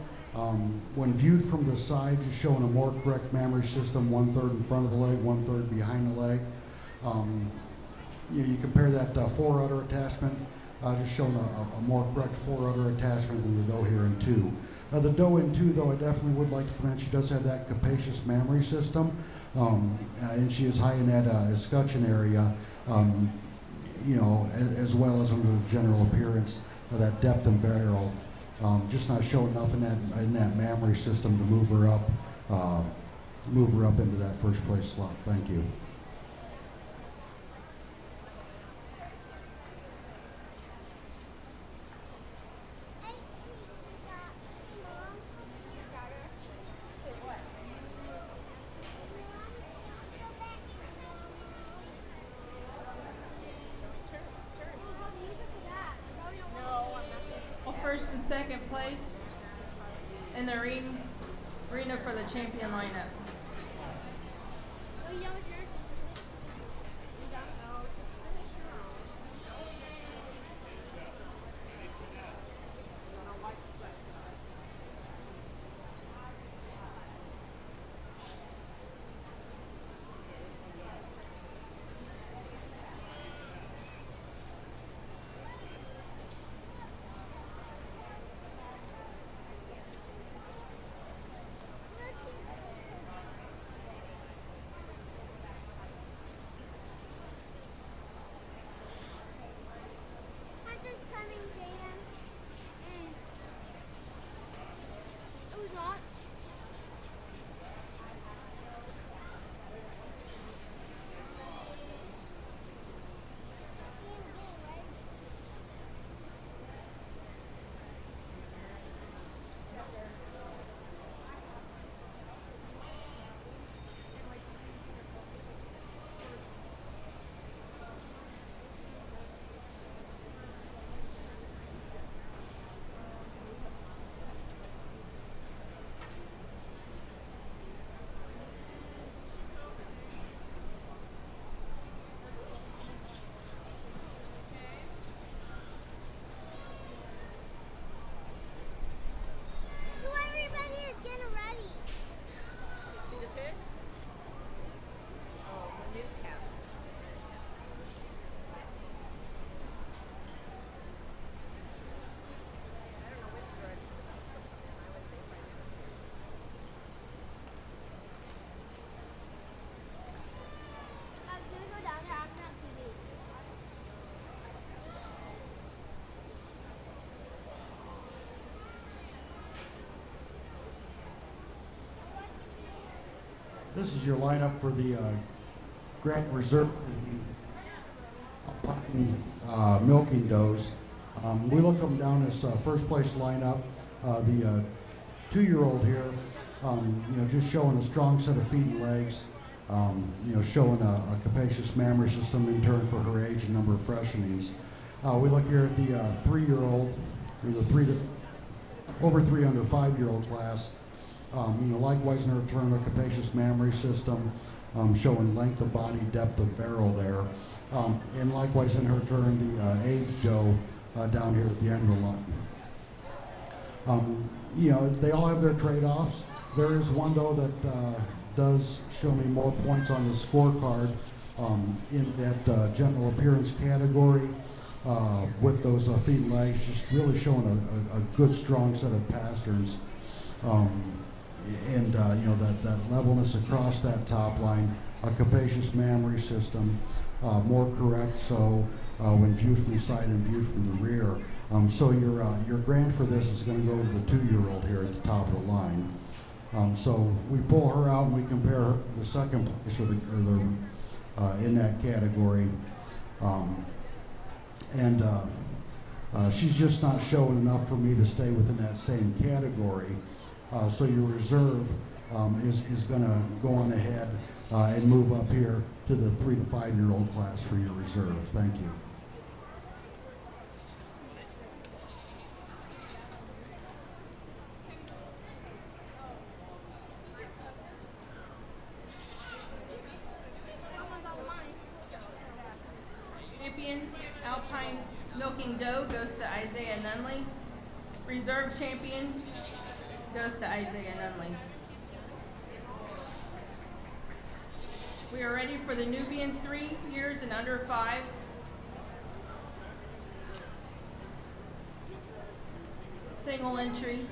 when viewed from the side, just showing a more correct mammary system, 1/3 in front of the leg, 1/3 behind the leg. You compare that fore-udder attachment, just showing a more correct fore-udder attachment than the doe here in 2. The doe in 2, though, I definitely would like to comment, she does have that capacious mammary system, and she is high in that escutcheon area, as well as under the general appearance of that depth and barrel. Just not showing enough in that mammary system to move her up into that first place slot. Thank you. Well, first and second place in the arena for the champion lineup. Are you done with yours? You done? No, just finish your own. I don't like the second. I'm just coming, Jaden. And it was not. No, everybody is getting ready. See the pigs? Oh, the newscast. I don't know which direction the bus goes in. I would think right now. Can we go down there? I'm on TV. This is your lineup for the Grant Reserve milking does. We look them down as first place lineup. The 2-year-old here, just showing a strong set of feet and legs. Showing a capacious mammary system in turn for her age and number of freshenings. We look here at the 3-year-old, or the over 3 under 5-year-old class. Likewise in her turn, a capacious mammary system. showing length of body, depth of barrel there. And likewise in her turn, the age doe down here at the end of the line. You know, they all have their trade-offs. There is one though that does show me more points on the scorecard in that general appearance category with those feet and legs, just really showing a good, strong set of pasterns. And you know, that levelness across that top line, a capacious mammary system, more correct so when viewed from the side and viewed from the rear. So your grant for this is going to go to the 2-year-old here at the top of the line. So we pull her out and we compare the second place in that category. She's just not showing enough for me to stay within that same category. So your reserve is going to go on ahead and move up here to the 3 to 5-year-old class for your reserve. Thank you. Champion Alpine Milking Doe goes to Isaiah Nunley. Reserve champion goes to Isaiah Nunley. We are ready for the Nubian 3 years and under 5. Single entry.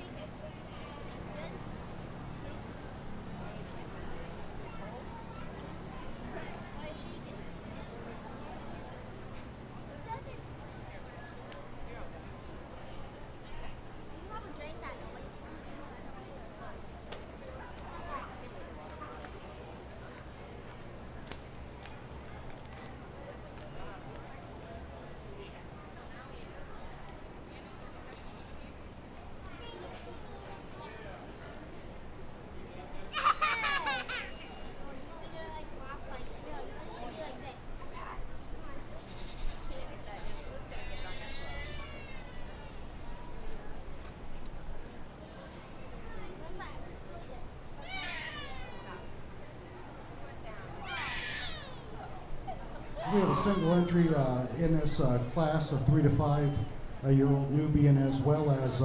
We have a single entry in this class of 3 to 5-year-old Nubian, as well as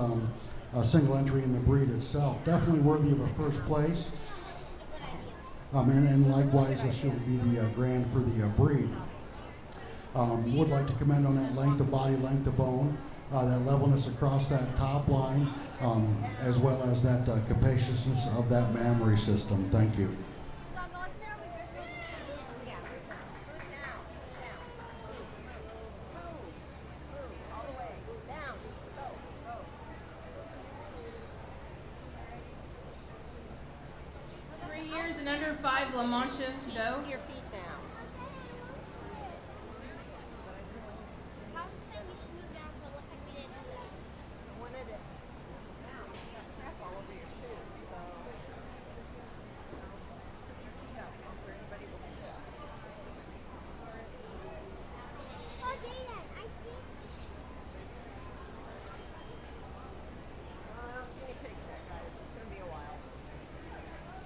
a single entry in the breed itself. Definitely worthy of a first place. And likewise, this should be the grand for the breed. Would like to commend on that length of body, length of bone, that levelness across that top line, as well as that capaciousness of that mammary system. Thank you. And under 5, La Mancha Doe. Your feet down. One at a you got crap all over your shoes, so yeah, for anybody will be sick. Oh, Jaden, I think. I don't see any pigs yet, guys. It's gonna be a while.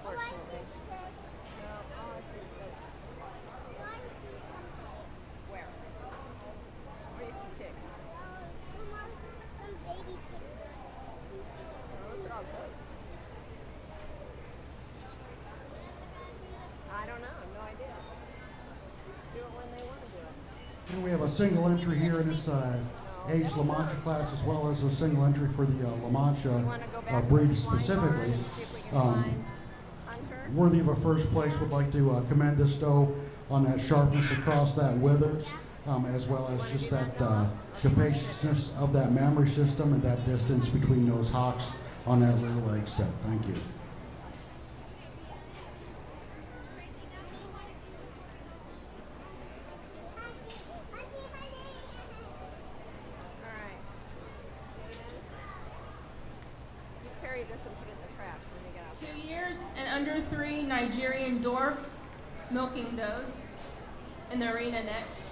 Oh, I Fortunately. see this. No, all I see is goats. Oh, I see something. Where? Where do you see pigs? Some baby chickens. Those are all goats. I don't know. No idea. Do it when they want to do it. And we have a single entry here in this age La Mancha class, as well as a single entry for the La You Mancha want to go back breed to the blind barn specifically. and see if we can find Hunter? Worthy of a first place, would like to commend this doe on that sharpness across that withers, as well as just that capaciousness of that mammary system and that distance between those hocks on that rear leg set. Thank you. All right. You carry this and put it in the trash when you get out 2 there. years and under 3, Nigerian Dwarf Milking Does in the arena next.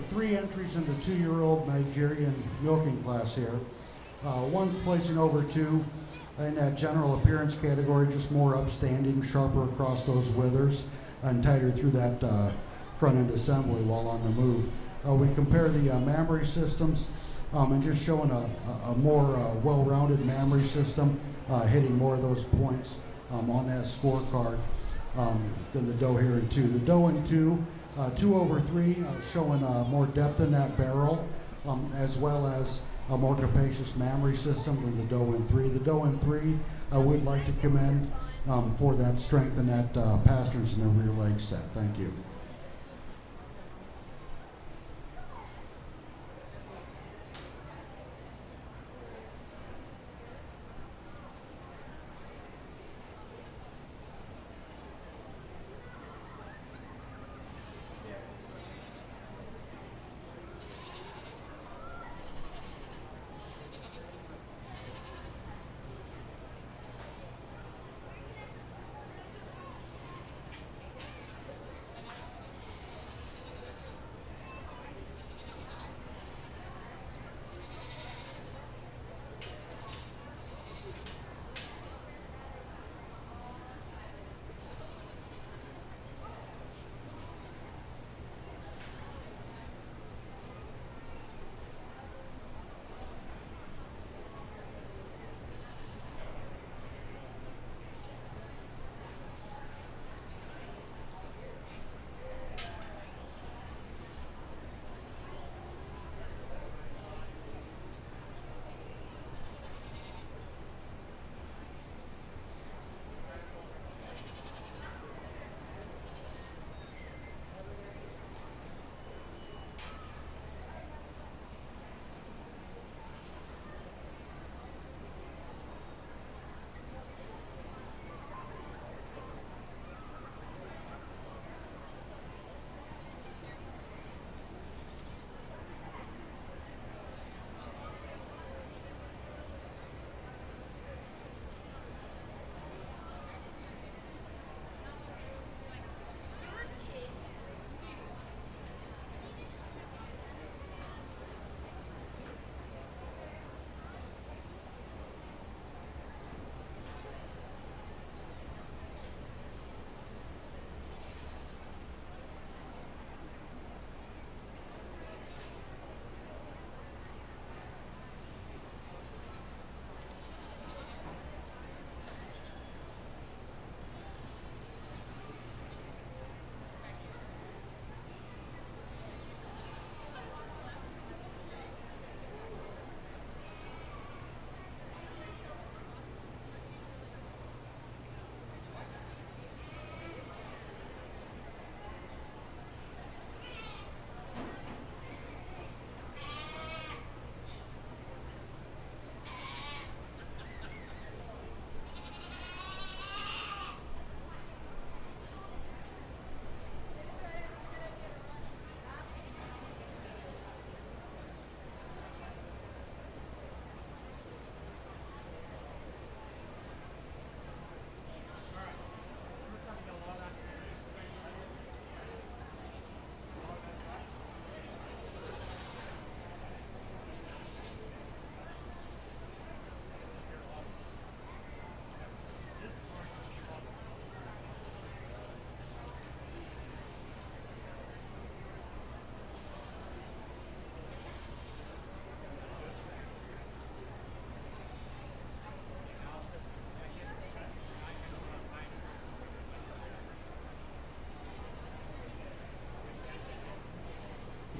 three entries in the 2-year-old Nigerian milking class here. One's placing over 2 in that general appearance category, just more upstanding, sharper across those withers, and tighter through that front end assembly while on the move. We compare the mammary systems and just showing a more well-rounded mammary system, hitting more of those points on that scorecard than the doe here in 2. The doe in 2, 2 over 3, showing more depth in that barrel, as well as a more capacious mammary system than the doe in 3. The doe in 3, I would like to commend for that strength in that pasterns in the rear leg set. Thank you.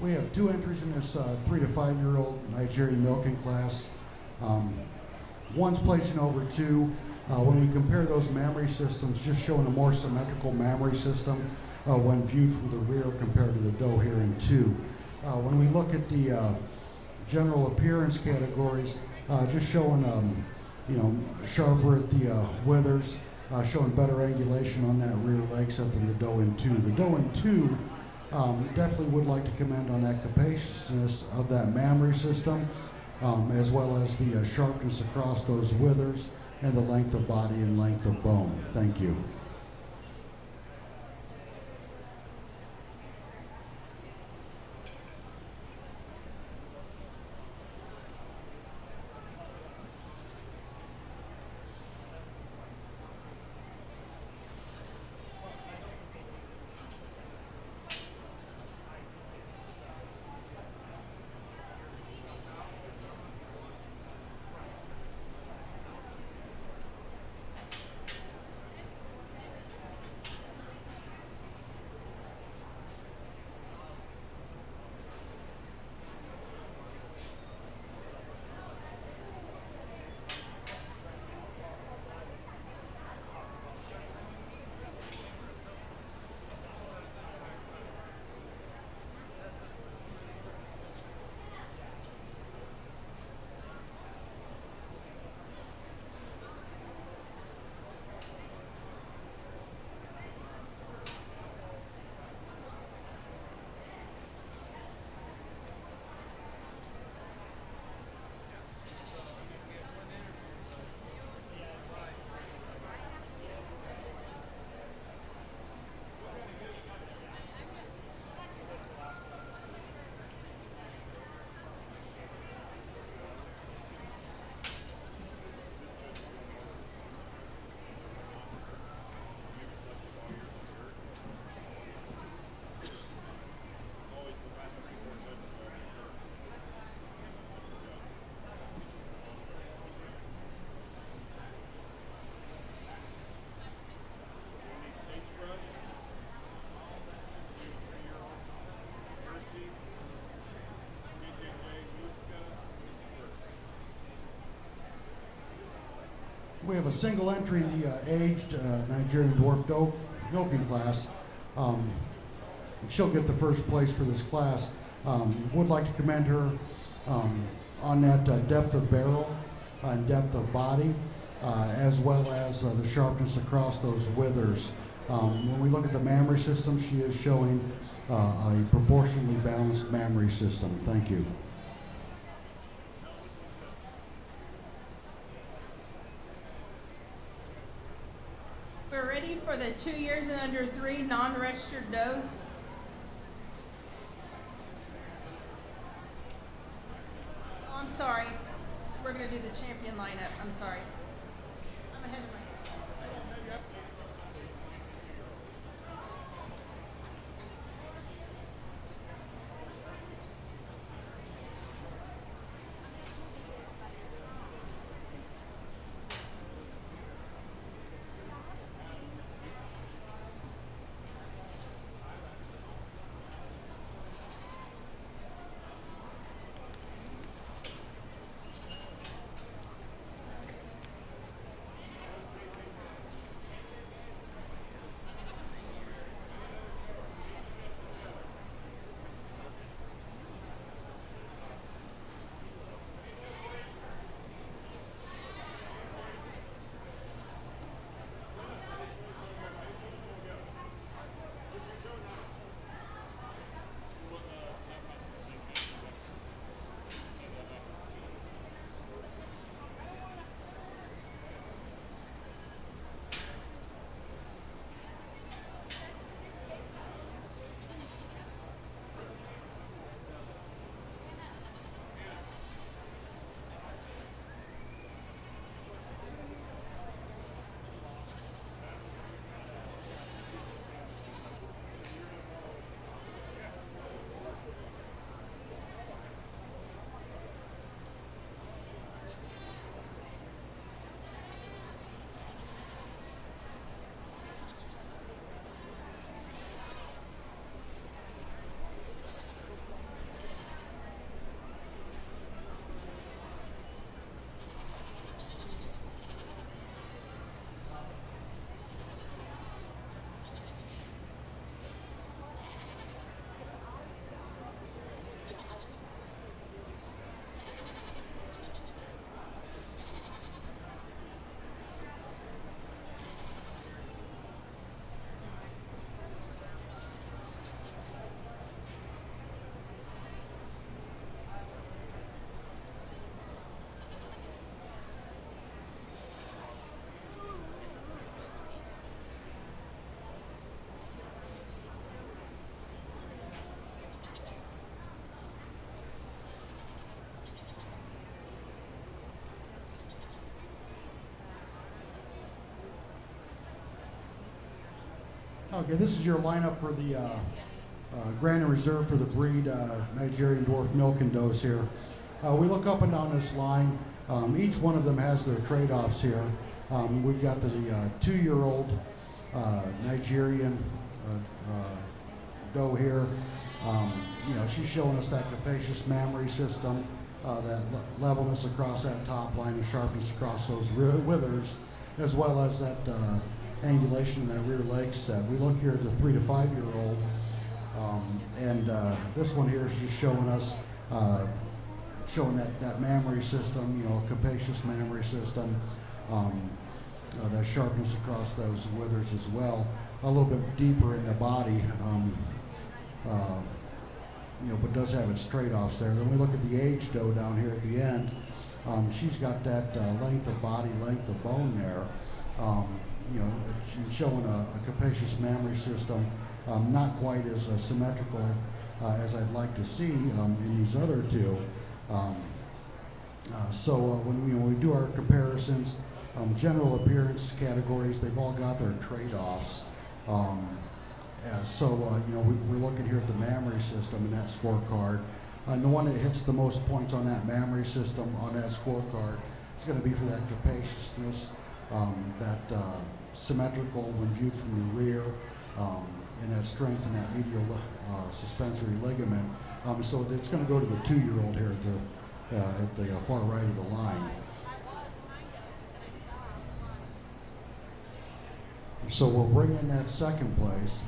We have 2 entries in this 3 to 5-year-old Nigerian milking class. One's placing over 2. When we compare those mammary systems, just showing a more symmetrical mammary system when viewed from the rear compared to the doe here in 2. When we look at the general appearance categories, just showing sharper at the withers, showing better angulation on that rear leg set than the doe in 2. The doe in 2 definitely would like to commend on that capaciousness of that mammary system, as well as the sharpness across those withers and the length of body and length of bone. Thank you. We have a single entry in the aged Nigerian dwarf doe milking class. She'll get the first place for this class. Would like to commend her on that depth of barrel and depth of body, as well as the sharpness across those withers. When we look at the mammary system, she is showing a proportionally balanced mammary system. Thank you. We're ready for the 2 years and under 3 non-registered does. Oh, I'm sorry. We're going to do the champion lineup. I'm sorry. I'm ahead of myself. Okay, this is your lineup for the Grand and Reserve for the breed Nigerian dwarf milking does here. We look up and down this line. Each one of them has their trade-offs here. We've got the 2-year-old Nigerian doe here. She's showing us that capacious mammary system, that levelness across that top line and sharpness across those withers, as well as that angulation in that rear leg set. We look here at the 3 to 5-year-old, and this one here is just showing us, showing that mammary system, a capacious mammary system, that sharpness across those withers as well, a little bit deeper in the body, but does have its trade-offs there. Then we look at the age doe down here at the end. She's got that length of body, length of bone there. She's showing a capacious mammary system, not quite as symmetrical as I'd like to see in these other two. When we do our comparisons, general appearance categories, they've all got their trade-offs. We're looking here at the mammary system in that scorecard. And the one that hits the most points on that mammary system on that scorecard is going to be for that capaciousness, that symmetrical when viewed from the rear, and that strength in that medial suspensory ligament. So it's going to go to the 2-year-old here at the far right of the line. So we'll bring in that second place.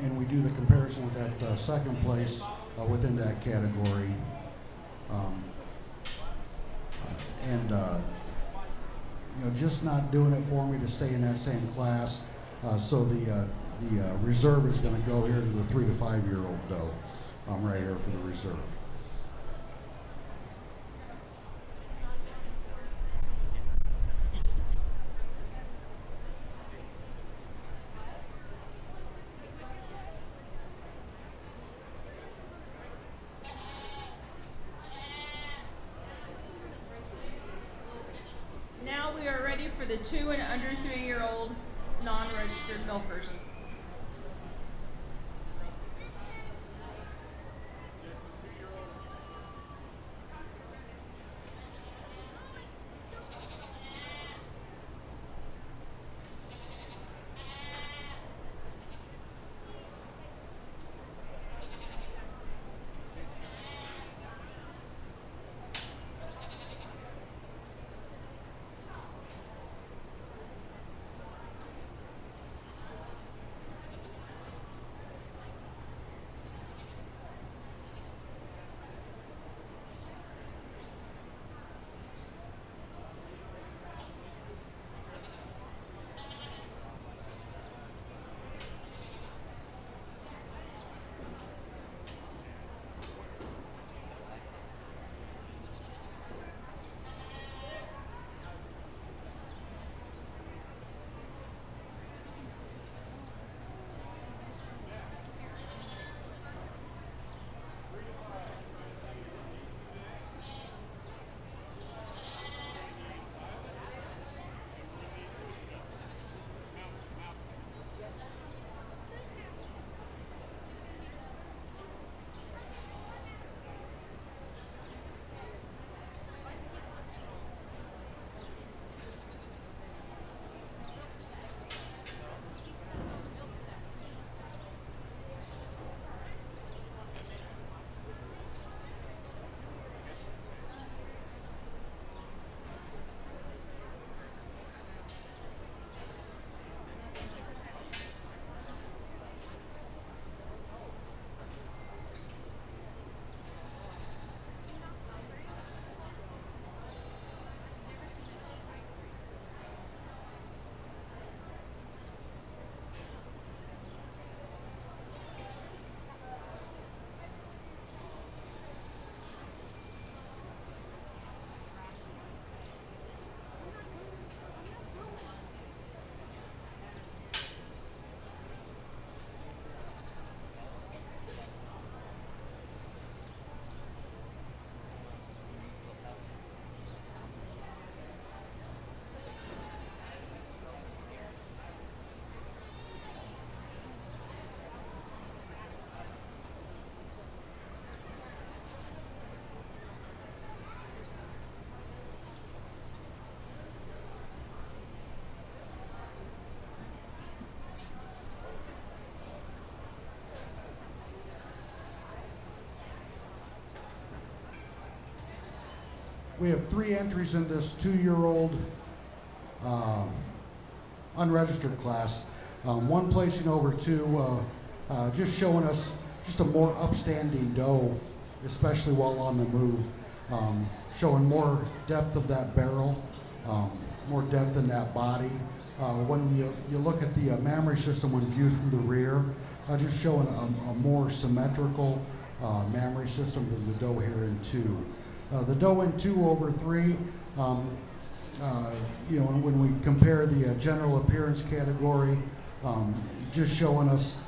And we do the comparison with that second place within that category. Um, just not doing it for me to stay in that same class. So the reserve is going to go here to the 3 to 5 year old doe. Right here for the reserve. Now we are ready for the 2 and under 3-year-old non-registered milkers. We have 3 entries in this 2-year-old unregistered class. One placing over 2, just showing us just a more upstanding doe, especially while on the move. Showing more depth of that barrel, more depth in that body. When you look at the mammary system when viewed from the rear, just showing a more symmetrical mammary system than the doe here in 2. The doe in 2 over 3, when we compare the general appearance category, just showing us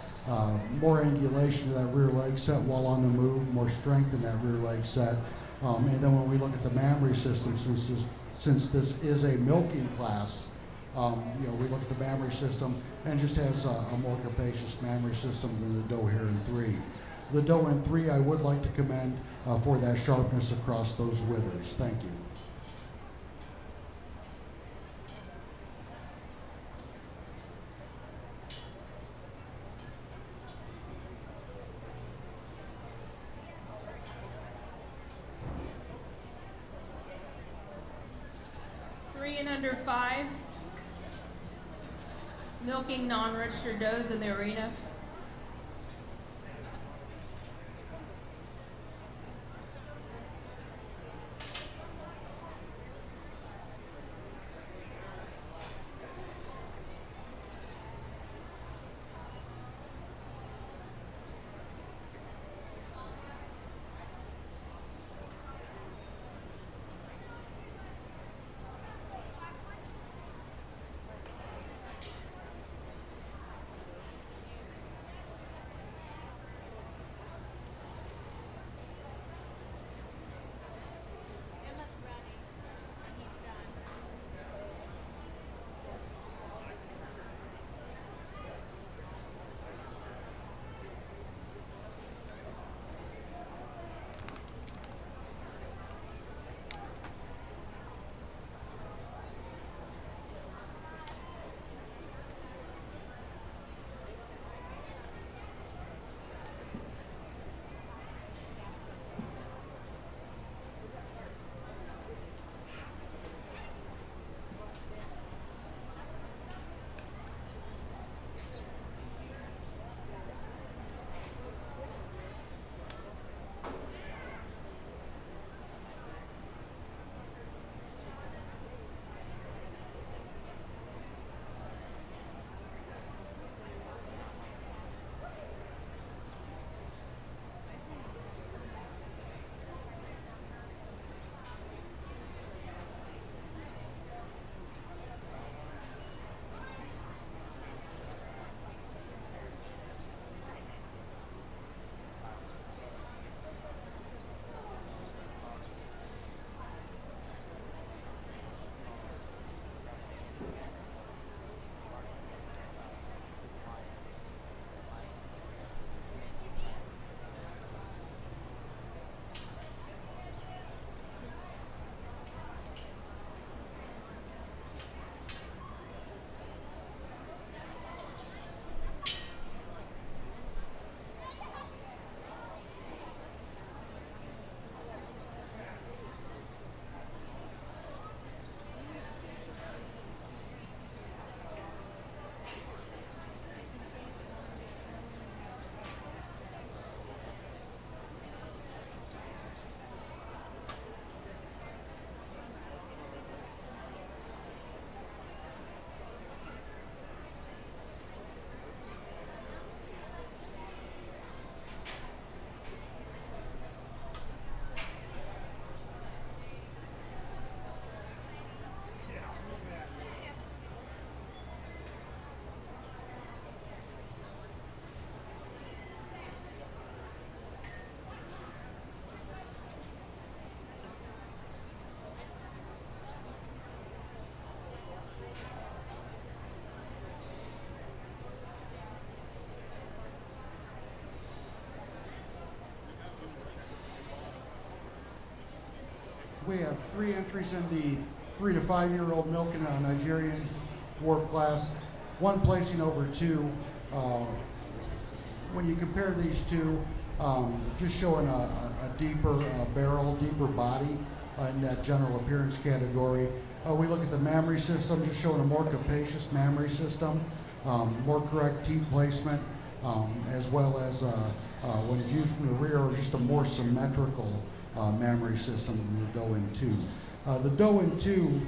more angulation of that rear leg set while on the move, more strength in that rear leg set. And then when we look at the mammary system, since this is a milking class, we look at the mammary system and just has a more capacious mammary system than the doe here in 3. The doe in 3 I would like to commend for that sharpness across those withers. Thank you. champion under 5, milking non-registered does in the arena. Emma's ready. And he's done. We have 3 entries in the 3 to 5-year-old milk in a Nigerian dwarf class, 1 placing over 2. When you compare these two, just showing a deeper barrel, deeper body in that general appearance category. We look at the mammary system, just showing a more capacious mammary system, more correct teat placement, as well as when viewed from the rear, just a more symmetrical mammary system than the Doe in 2. The Doe in 2,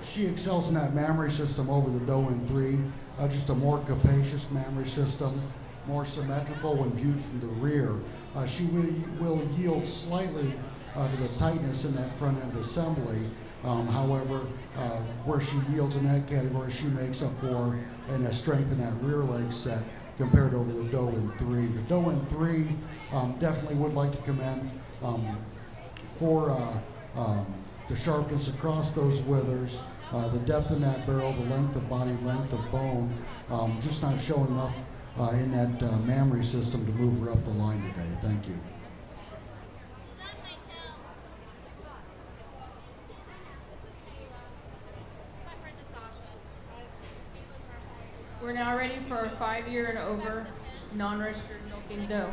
she excels in that mammary system over the Doe in 3. Just a more capacious mammary system, more symmetrical when viewed from the rear. She will yield slightly to the tightness in that front end assembly. However, where she yields in that category, she makes up for in a strength in that rear leg set compared over the Doe in 3. The Doe in 3 definitely would like to commend for the sharpness across those withers, the depth in that barrel, the length of body, length of bone, just not showing enough in that mammary system to move her up the line today. Thank you. We're now ready for a 5-year and over non-registered milking doe.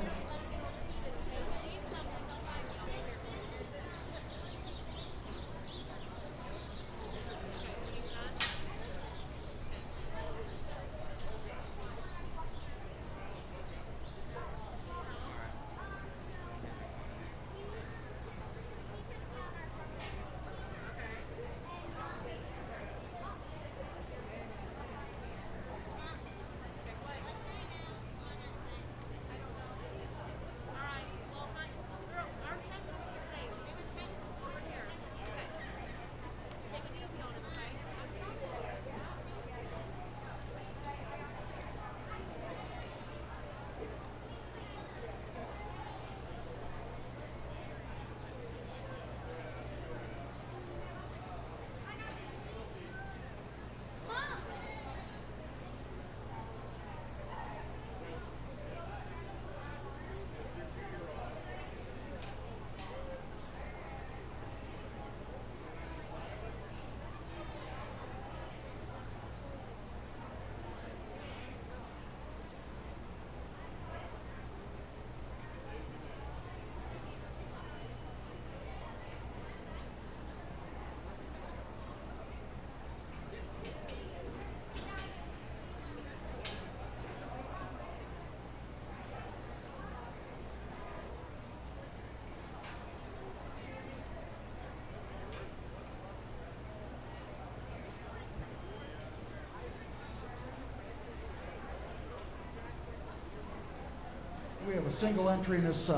We have a single entry in this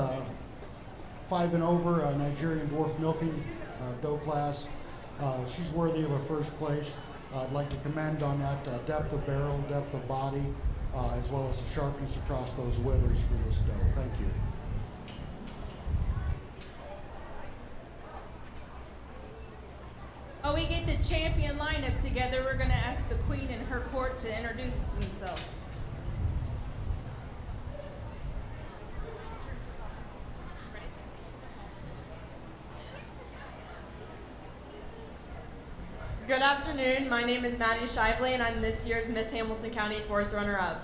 5 and over Nigerian dwarf milking doe class. She's worthy of a first place. I'd like to commend on that depth of barrel, depth of body, as well as the sharpness across those withers for this doe. Thank you. While we get the champion lineup together, we're going to ask the queen and her court to introduce themselves. Good afternoon. My name is Maddie Shively, and I'm this year's Miss Hamilton County 4th runner-up.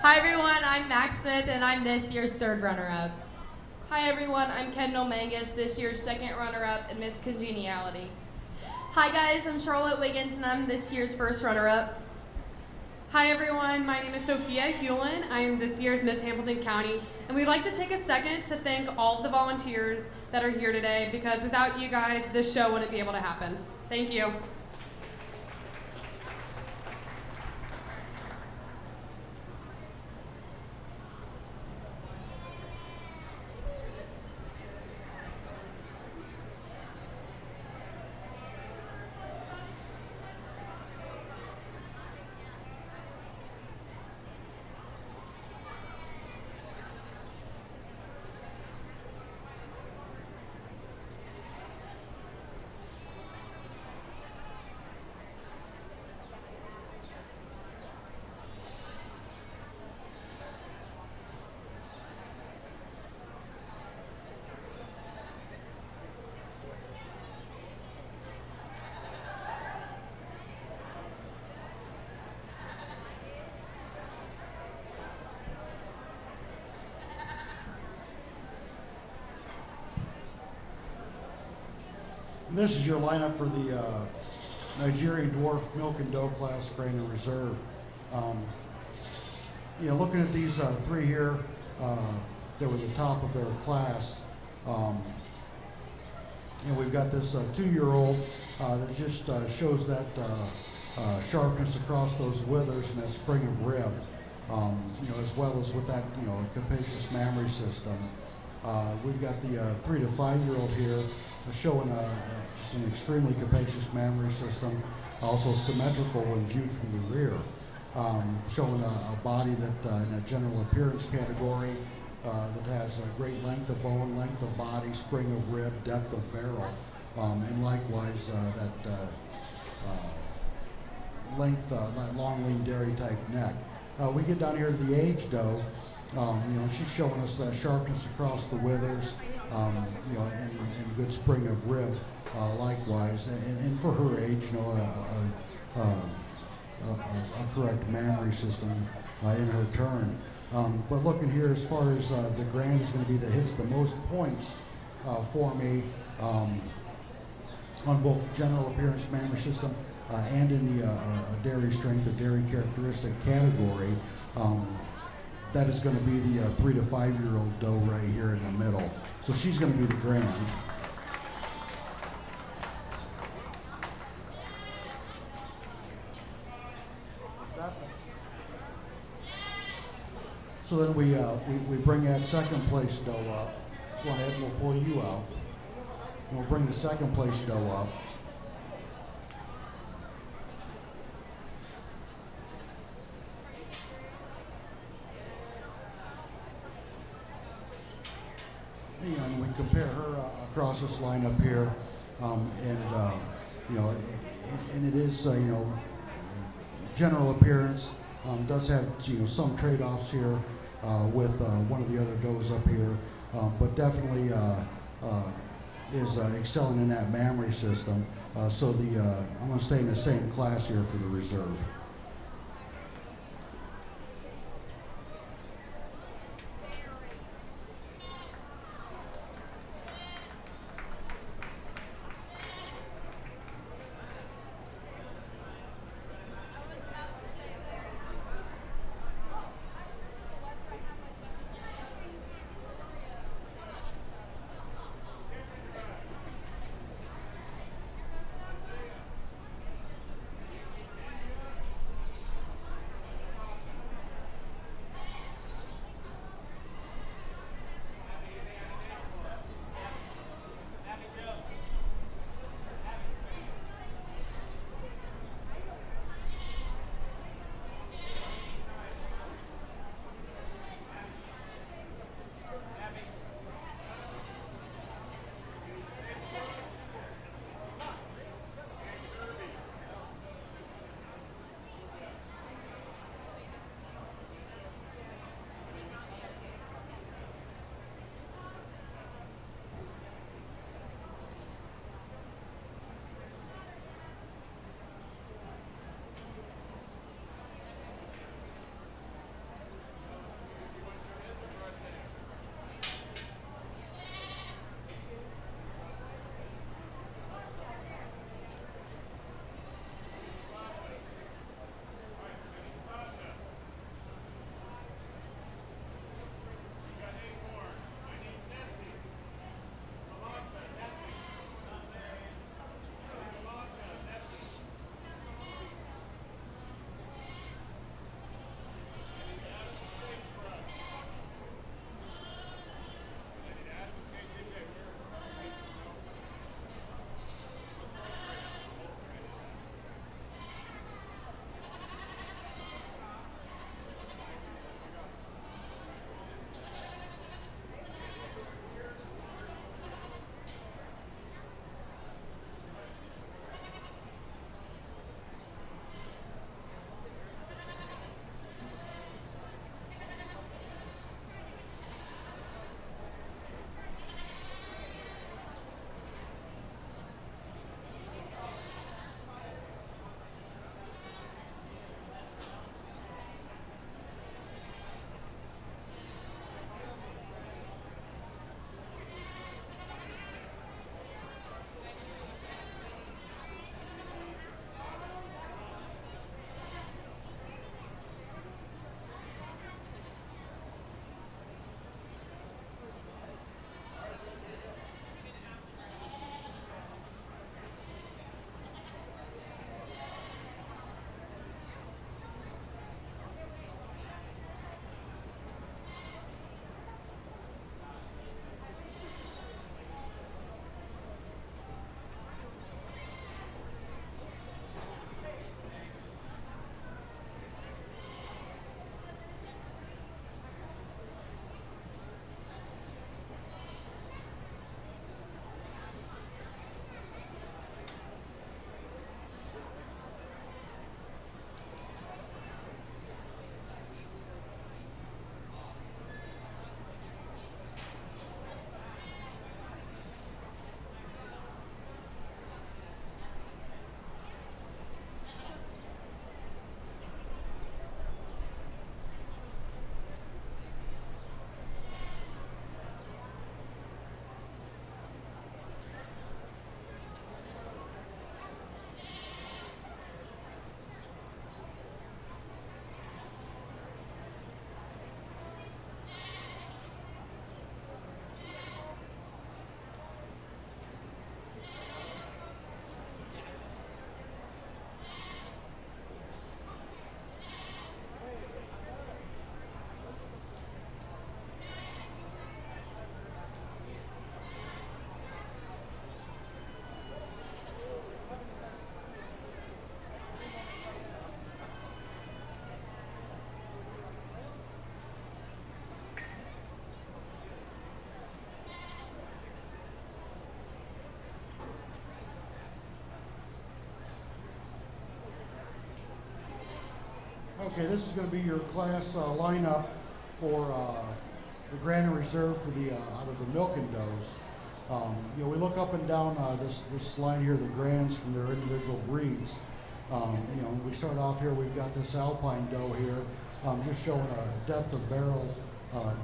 Hi everyone, I'm Max Smith and I'm this year's 3rd runner-up. Hi everyone, I'm Kendall Mangus, this year's 2nd runner-up in Miss Congeniality. Hi guys, I'm Charlotte Wiggins and I'm this year's 1st runner-up. Hi everyone, my name is Sophia Hewlin. I am this year's Miss Hamilton County, and we'd like to take a second to thank all of the volunteers that are here today, because without you guys, this show wouldn't be able to happen. Thank you. And this is your lineup for the Nigerian dwarf milk and doe class, grain and reserve. Looking at these 3 here, that were the top of their class. And we've got this 2-year-old that just shows that sharpness across those withers and that spring of rib, as well as with that, capacious mammary system. We've got the 3 to 5-year-old here showing just an extremely capacious mammary system, also symmetrical when viewed from the rear, showing a body that in a general appearance category that has a great length of bone, length of body, spring of rib, depth of barrel, and likewise that length, that long, lean dairy type neck. We get down here to the age doe. She's showing us that sharpness across the withers, and good spring of rib, likewise, and for her age, a correct mammary system in her turn. But looking here, as far as the grand is going to be that hits the most points for me on both general appearance mammary system and in the dairy strength or dairy characteristic category. That is going to be the 3 to 5-year-old doe right here in the middle. So she's going to be the grand. So then we bring that second place doe up. Just go ahead and we'll pull you out. And we'll bring the second place doe up. And we compare her across this lineup here, and it is general appearance does have some trade-offs here with one of the other does up here, but definitely is excelling in that mammary system. So I'm going to stay in the same class here for the reserve. Okay, this is going to be your class lineup for the Grand Reserve for the out of the Milk and Does. You know, we look up and down this line here, the Grands from their individual breeds. You know, we start off here. We've got this Alpine doe here, just showing a depth of barrel,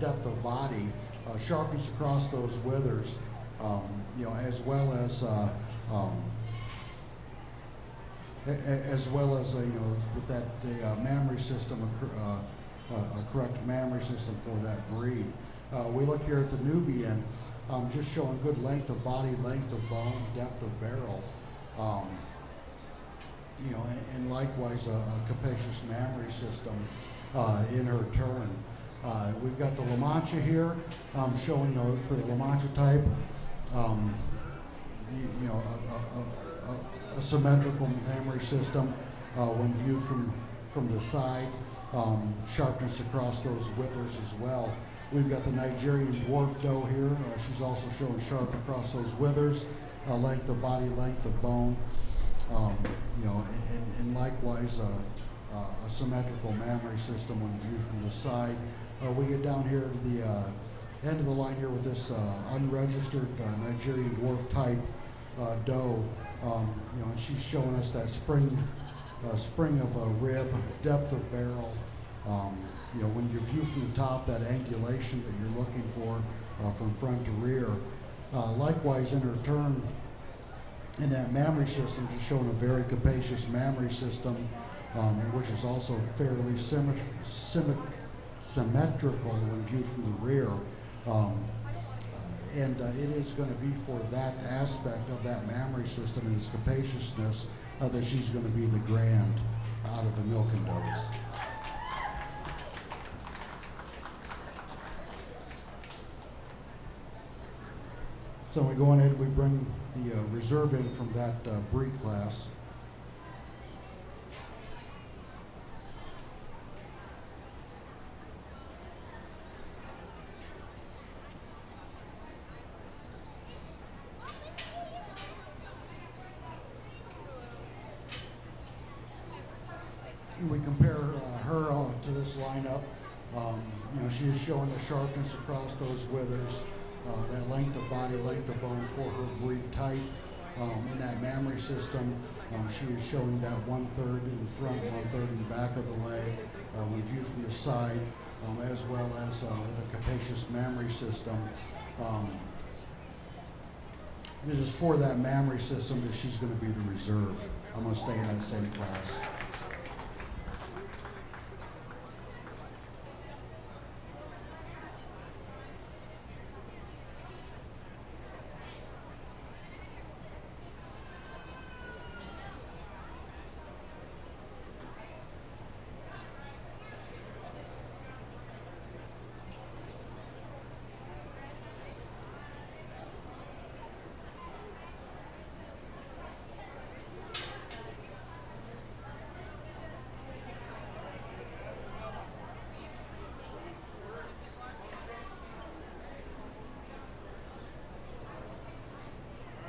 depth of body, sharpness across those withers. You know, as well as you know, with that the mammary system, a correct mammary system for that breed. We look here at the Nubian, just showing good length of body, length of bone, depth of barrel. You know, and likewise a capacious mammary system in her turn. We've got the La Mancha here, showing, you know, for the La Mancha type, you know, a symmetrical mammary system when viewed from the side, sharpness across those withers as well. We've got the Nigerian dwarf doe here. She's also showing sharp across those withers, length of body, length of bone. You know, and likewise a symmetrical mammary system when viewed from the side. We get down here to the end of the line here with this unregistered Nigerian dwarf type doe. You know, and she's showing us that spring of a rib, depth of barrel. You know, when you view from the top, that angulation that you're looking for from front to rear. Likewise, in her turn, in that mammary system, just showing a very capacious mammary system, which is also fairly symmetrical when viewed from the rear. And it is going to be for that aspect of that mammary system and its capaciousness that she's going to be the Grand out of the Milk and Does. So we go ahead, we bring the reserve in from that breed class. We compare her to this lineup. You know, she is showing the sharpness across those withers, that length of body, length of bone for her breed type. In that mammary system, she is showing that 1/3 in front, 1/3 in back of the leg when viewed from the side, as well as with a capacious mammary system. It is for that mammary system that she's going to be the reserve. I'm going to stay in that same class.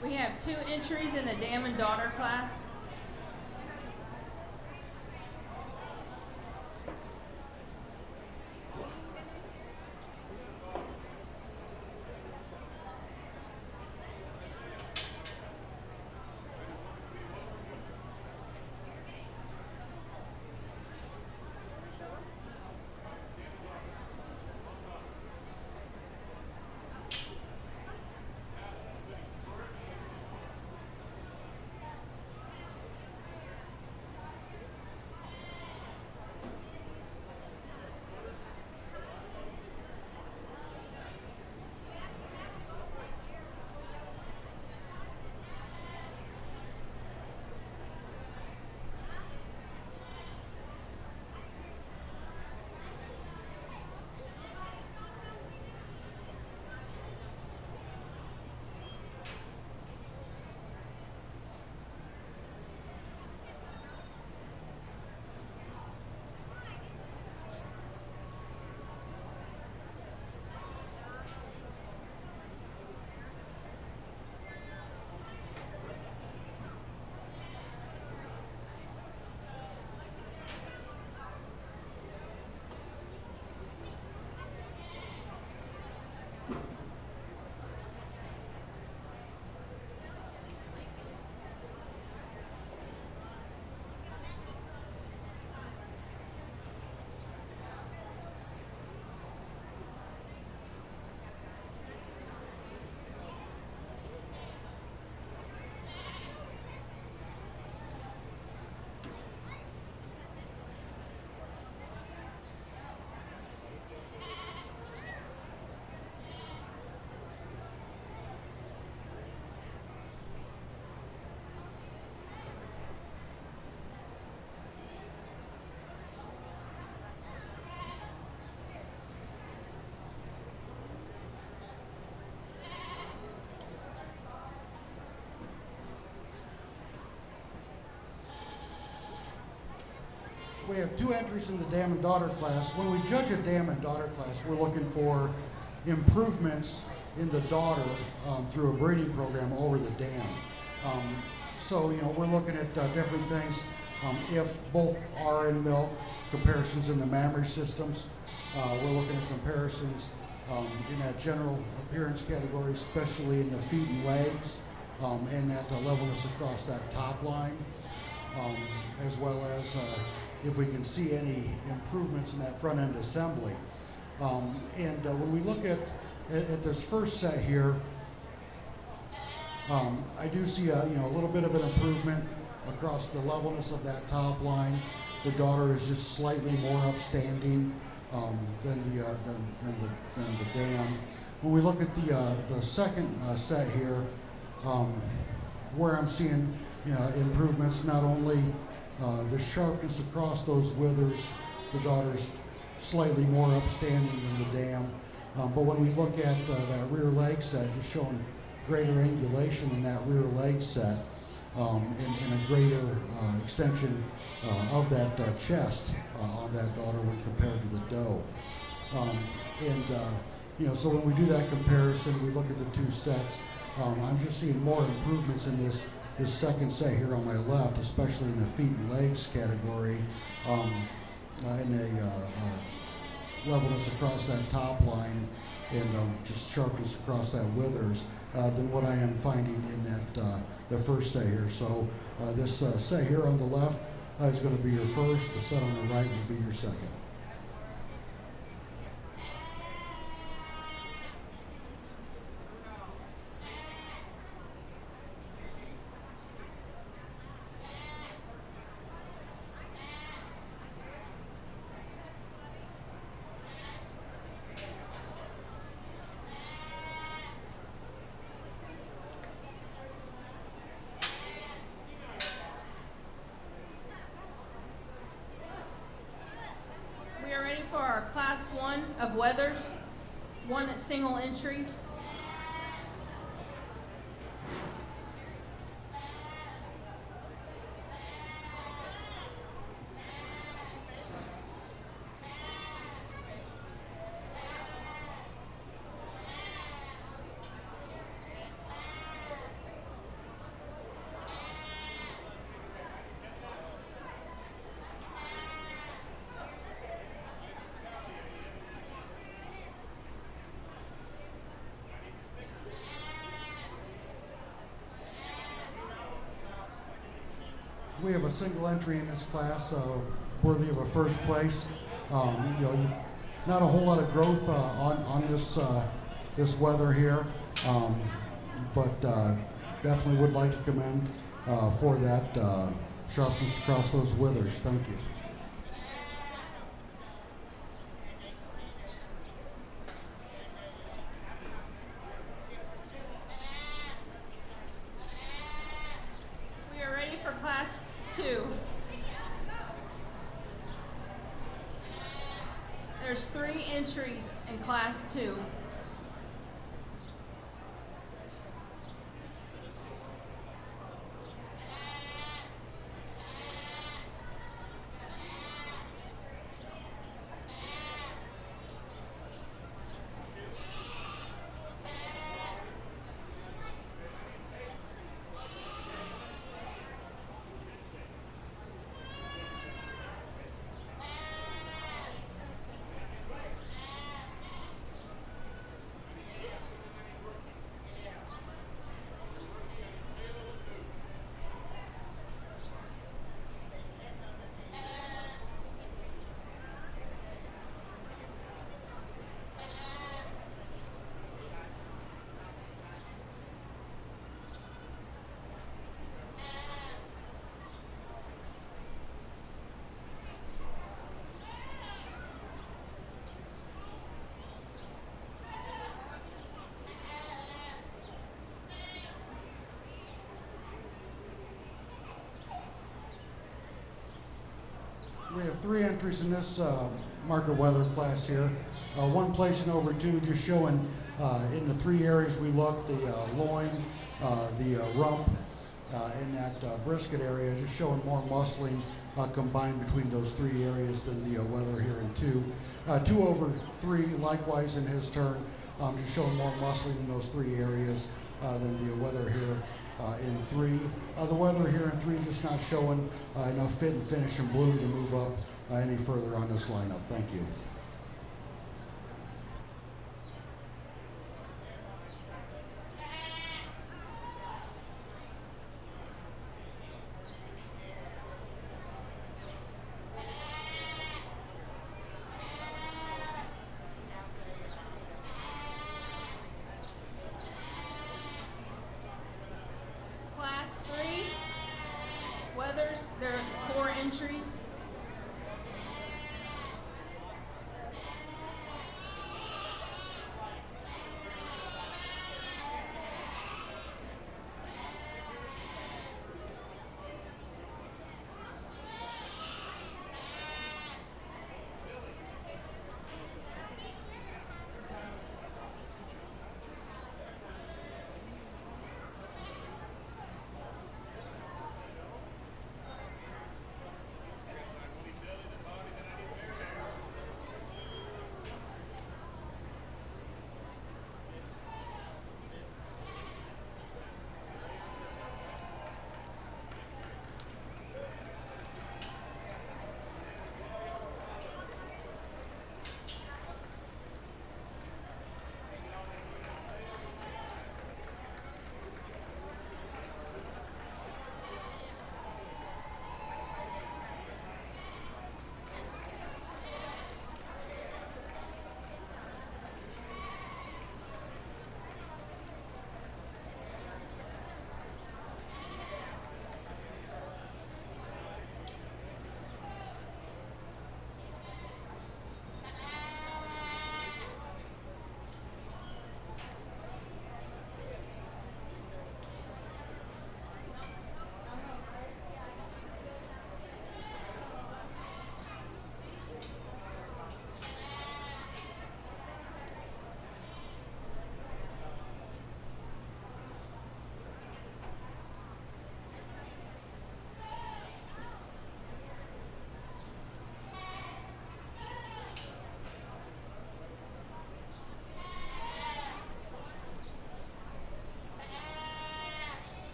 We have 2 entries in the dam and daughter class. we have 2 entries in the dam and daughter class. When we judge a dam and daughter class, we're looking for improvements in the daughter through a breeding program over the dam. So, you know, we're looking at different things. If both are in milk, comparisons in the mammary systems. We're looking at comparisons in that general appearance category, especially in the feet and legs, and that levelness across that top line, as well as if we can see any improvements in that front end assembly. When we look at this first set here, I do see a little bit of an improvement across the levelness of that top line. The daughter is just slightly more upstanding than the dam. When we look at the second set here, where I'm seeing improvements, not only the sharpness across those withers, the daughter's slightly more upstanding than the dam. But when we look at that rear leg set, just showing greater angulation in that rear leg set, and a greater extension of that chest on that daughter when compared to the doe. So when we do that comparison, we look at the 2 sets. I'm just seeing more improvements in this second set here on my left, especially in the feet and legs category, in a levelness across that top line and just sharpness across that withers than what I am finding in that the first set here. So this set here on the left is going to be your first. The set on the right will be your second. We are ready for our class 1 of wethers, 1 single entry. We have a single entry in this class worthy of a first place. Not a whole lot of growth on this weather here, but definitely would like to commend for that sharpness across those withers. Thank you. We are ready for class 2. There's 3 entries in class 2. We have 3 entries in this market weather class here. 1 place and over 2, just showing in the 3 areas we looked, the loin, the rump, and that brisket area, just showing more muscling combined between those three areas than the weather here in 2. 2 over 3, likewise in his turn, just showing more muscling in those three areas than the weather here in 3. The weather here in 3 just not showing enough fit and finish and bloom to move up any further on this lineup. Thank you. Class 3, weathers, there's 4 entries.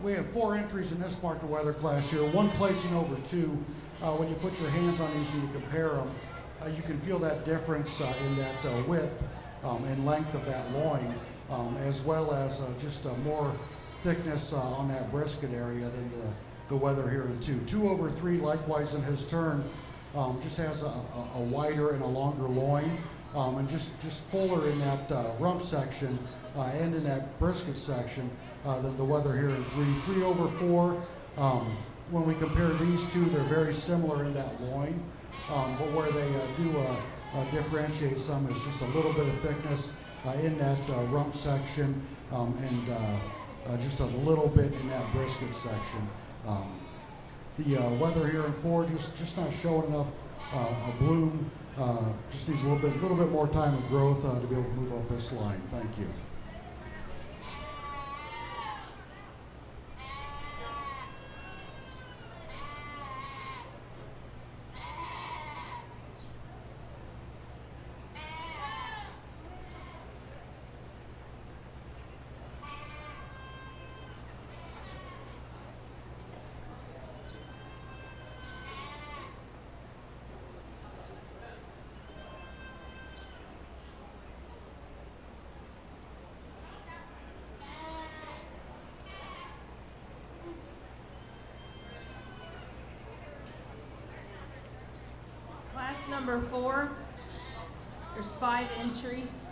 We have 4 entries in this market weather class here, 1 placing over 2. When you put your hands on these and you compare them, you can feel that difference in that width and length of that loin, as well as just more thickness on that brisket area than the weather here in 2. 2 over 3, likewise in his turn, just has a wider and a longer loin, and just fuller in that rump section and in that brisket section than the weather here in 3. 3 over 4, when we compare these two, they're very similar in that loin, but where they do differentiate some is just a little bit of thickness in that rump section and just a little bit in that brisket section. The weather here in 4 just not showing enough a bloom. Just needs a little bit more time of growth to be able to move up this line. Thank you. class number 4. There's 5 entries.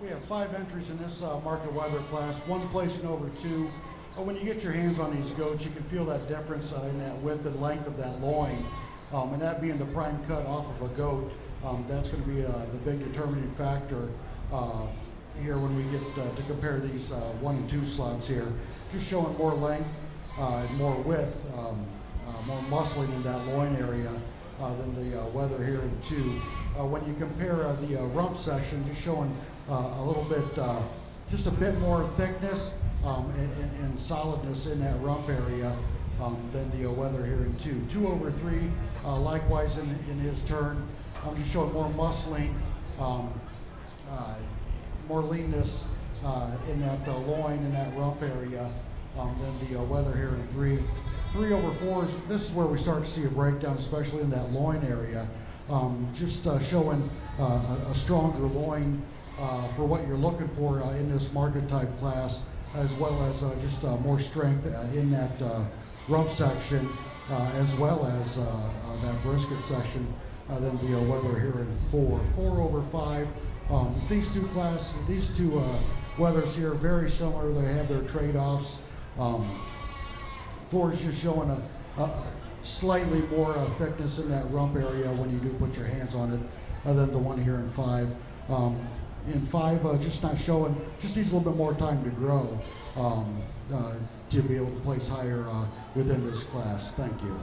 We have 5 entries in this market weather class, 1 placing over 2, when you get your hands on these goats, you can feel that difference in that width and length of that loin. And that being the prime cut off of a goat, that's going to be the big determining factor here when we get to compare these 1 and 2 slots here. Just showing more length and more width, more muscling in that loin area than the Weather here in 2. When you compare the rump section, just showing a little bit, just a bit more thickness and solidness in that rump area than the Weather here in 2. 2 over 3, likewise in his turn. I'm just showing more muscling, more leanness in that loin and that rump area than the Weather here in 3. 3 over 4, this is where we start to see a breakdown, especially in that loin area. Just showing a stronger loin for what you're looking for in this market type class, as well as just more strength in that rump section, as well as that brisket section than the Weather here in 4. 4 over 5. These two Weathers here are very similar. They have their trade-offs. 4 is just showing a slightly more thickness in that rump area when you do put your hands on it than the one here in 5. In 5, just not showing, just needs a little bit more time to grow to be able to place higher within this class. Thank you.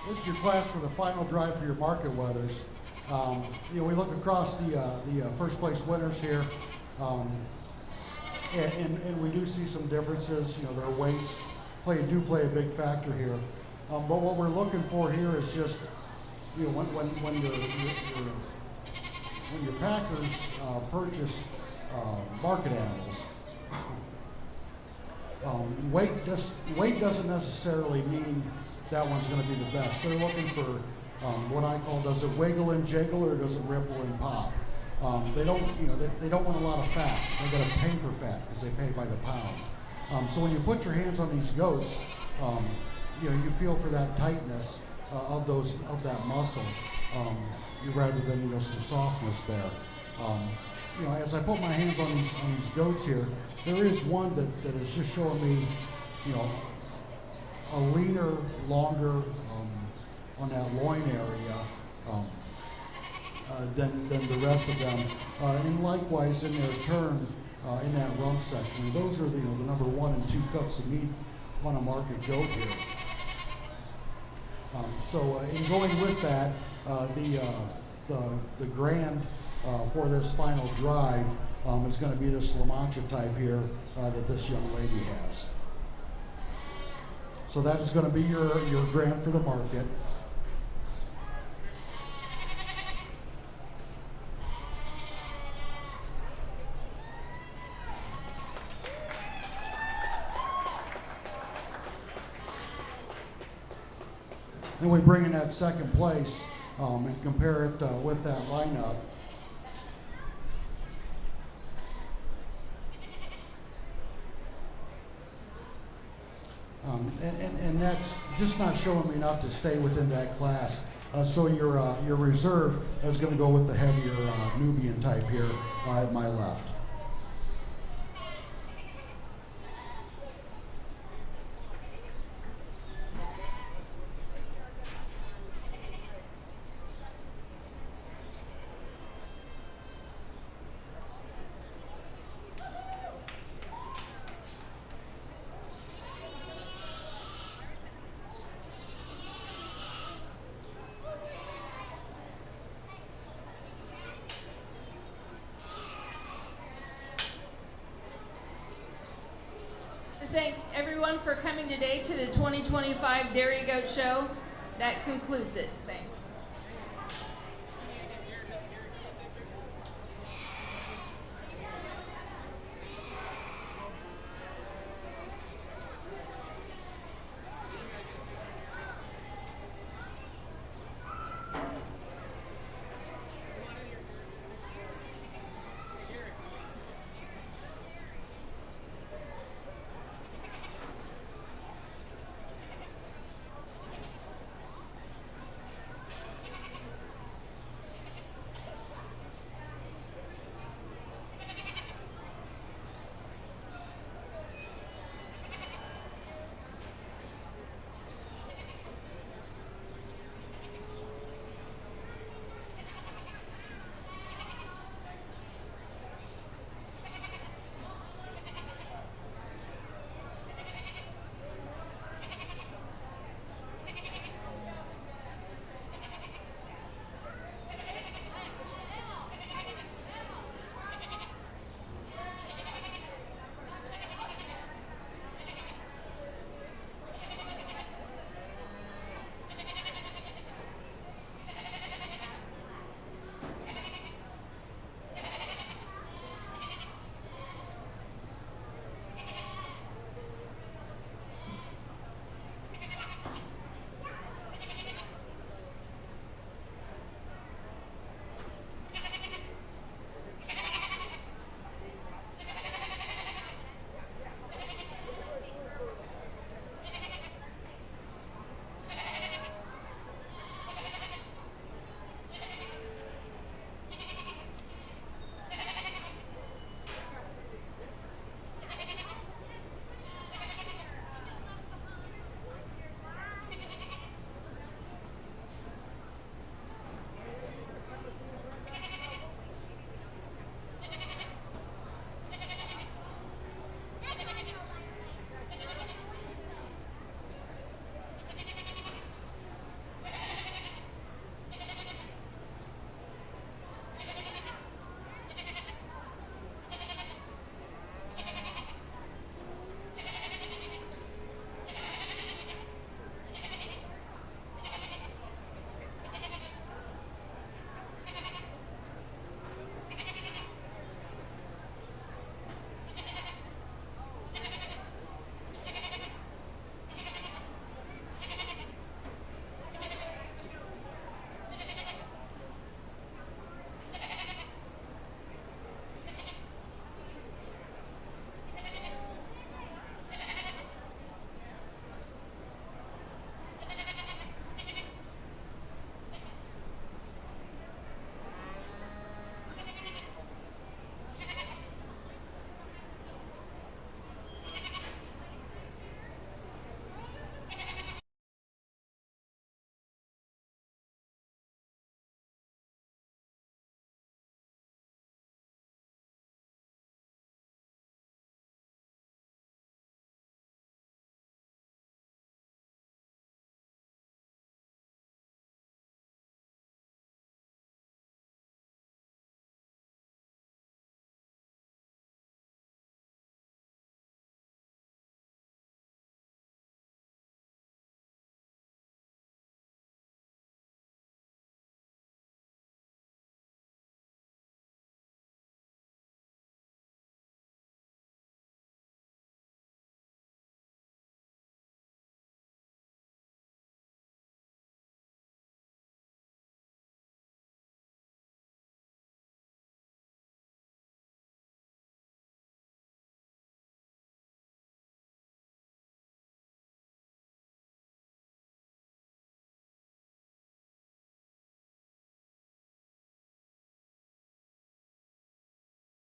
This is your class for the final drive for your market Weathers. We look across the first place winners here, and we do see some differences. Their weights do play a big factor here. But what we're looking for here is just, when your packers purchase market animals, Weight doesn't necessarily mean that one's going to be the best. They're looking for what I call, does it wiggle and jiggle or does it ripple and pop? They don't, they don't want a lot of fat. They got to pay for fat because they pay by the pound. So when you put your hands on these goats, you feel for that tightness of that muscle, rather than some softness there. As I put my hands on these goats here, there is one that is just showing me, a leaner, longer on that loin area than the rest of them, and likewise in their turn in that rump section. And those are the number 1 and 2 cuts of meat on a market goat here. So in going with that, the grand for this final drive is going to be this La Mancha type here that this young lady has. So that is going to be your grand for the market. Then we bring in that second place and compare it with that lineup. And that's just not showing me enough to stay within that class. So your reserve is going to go with the heavier Nubian type here at my left. Thank everyone for coming today to the 2025 Dairy Goat Show. That concludes it. Thanks.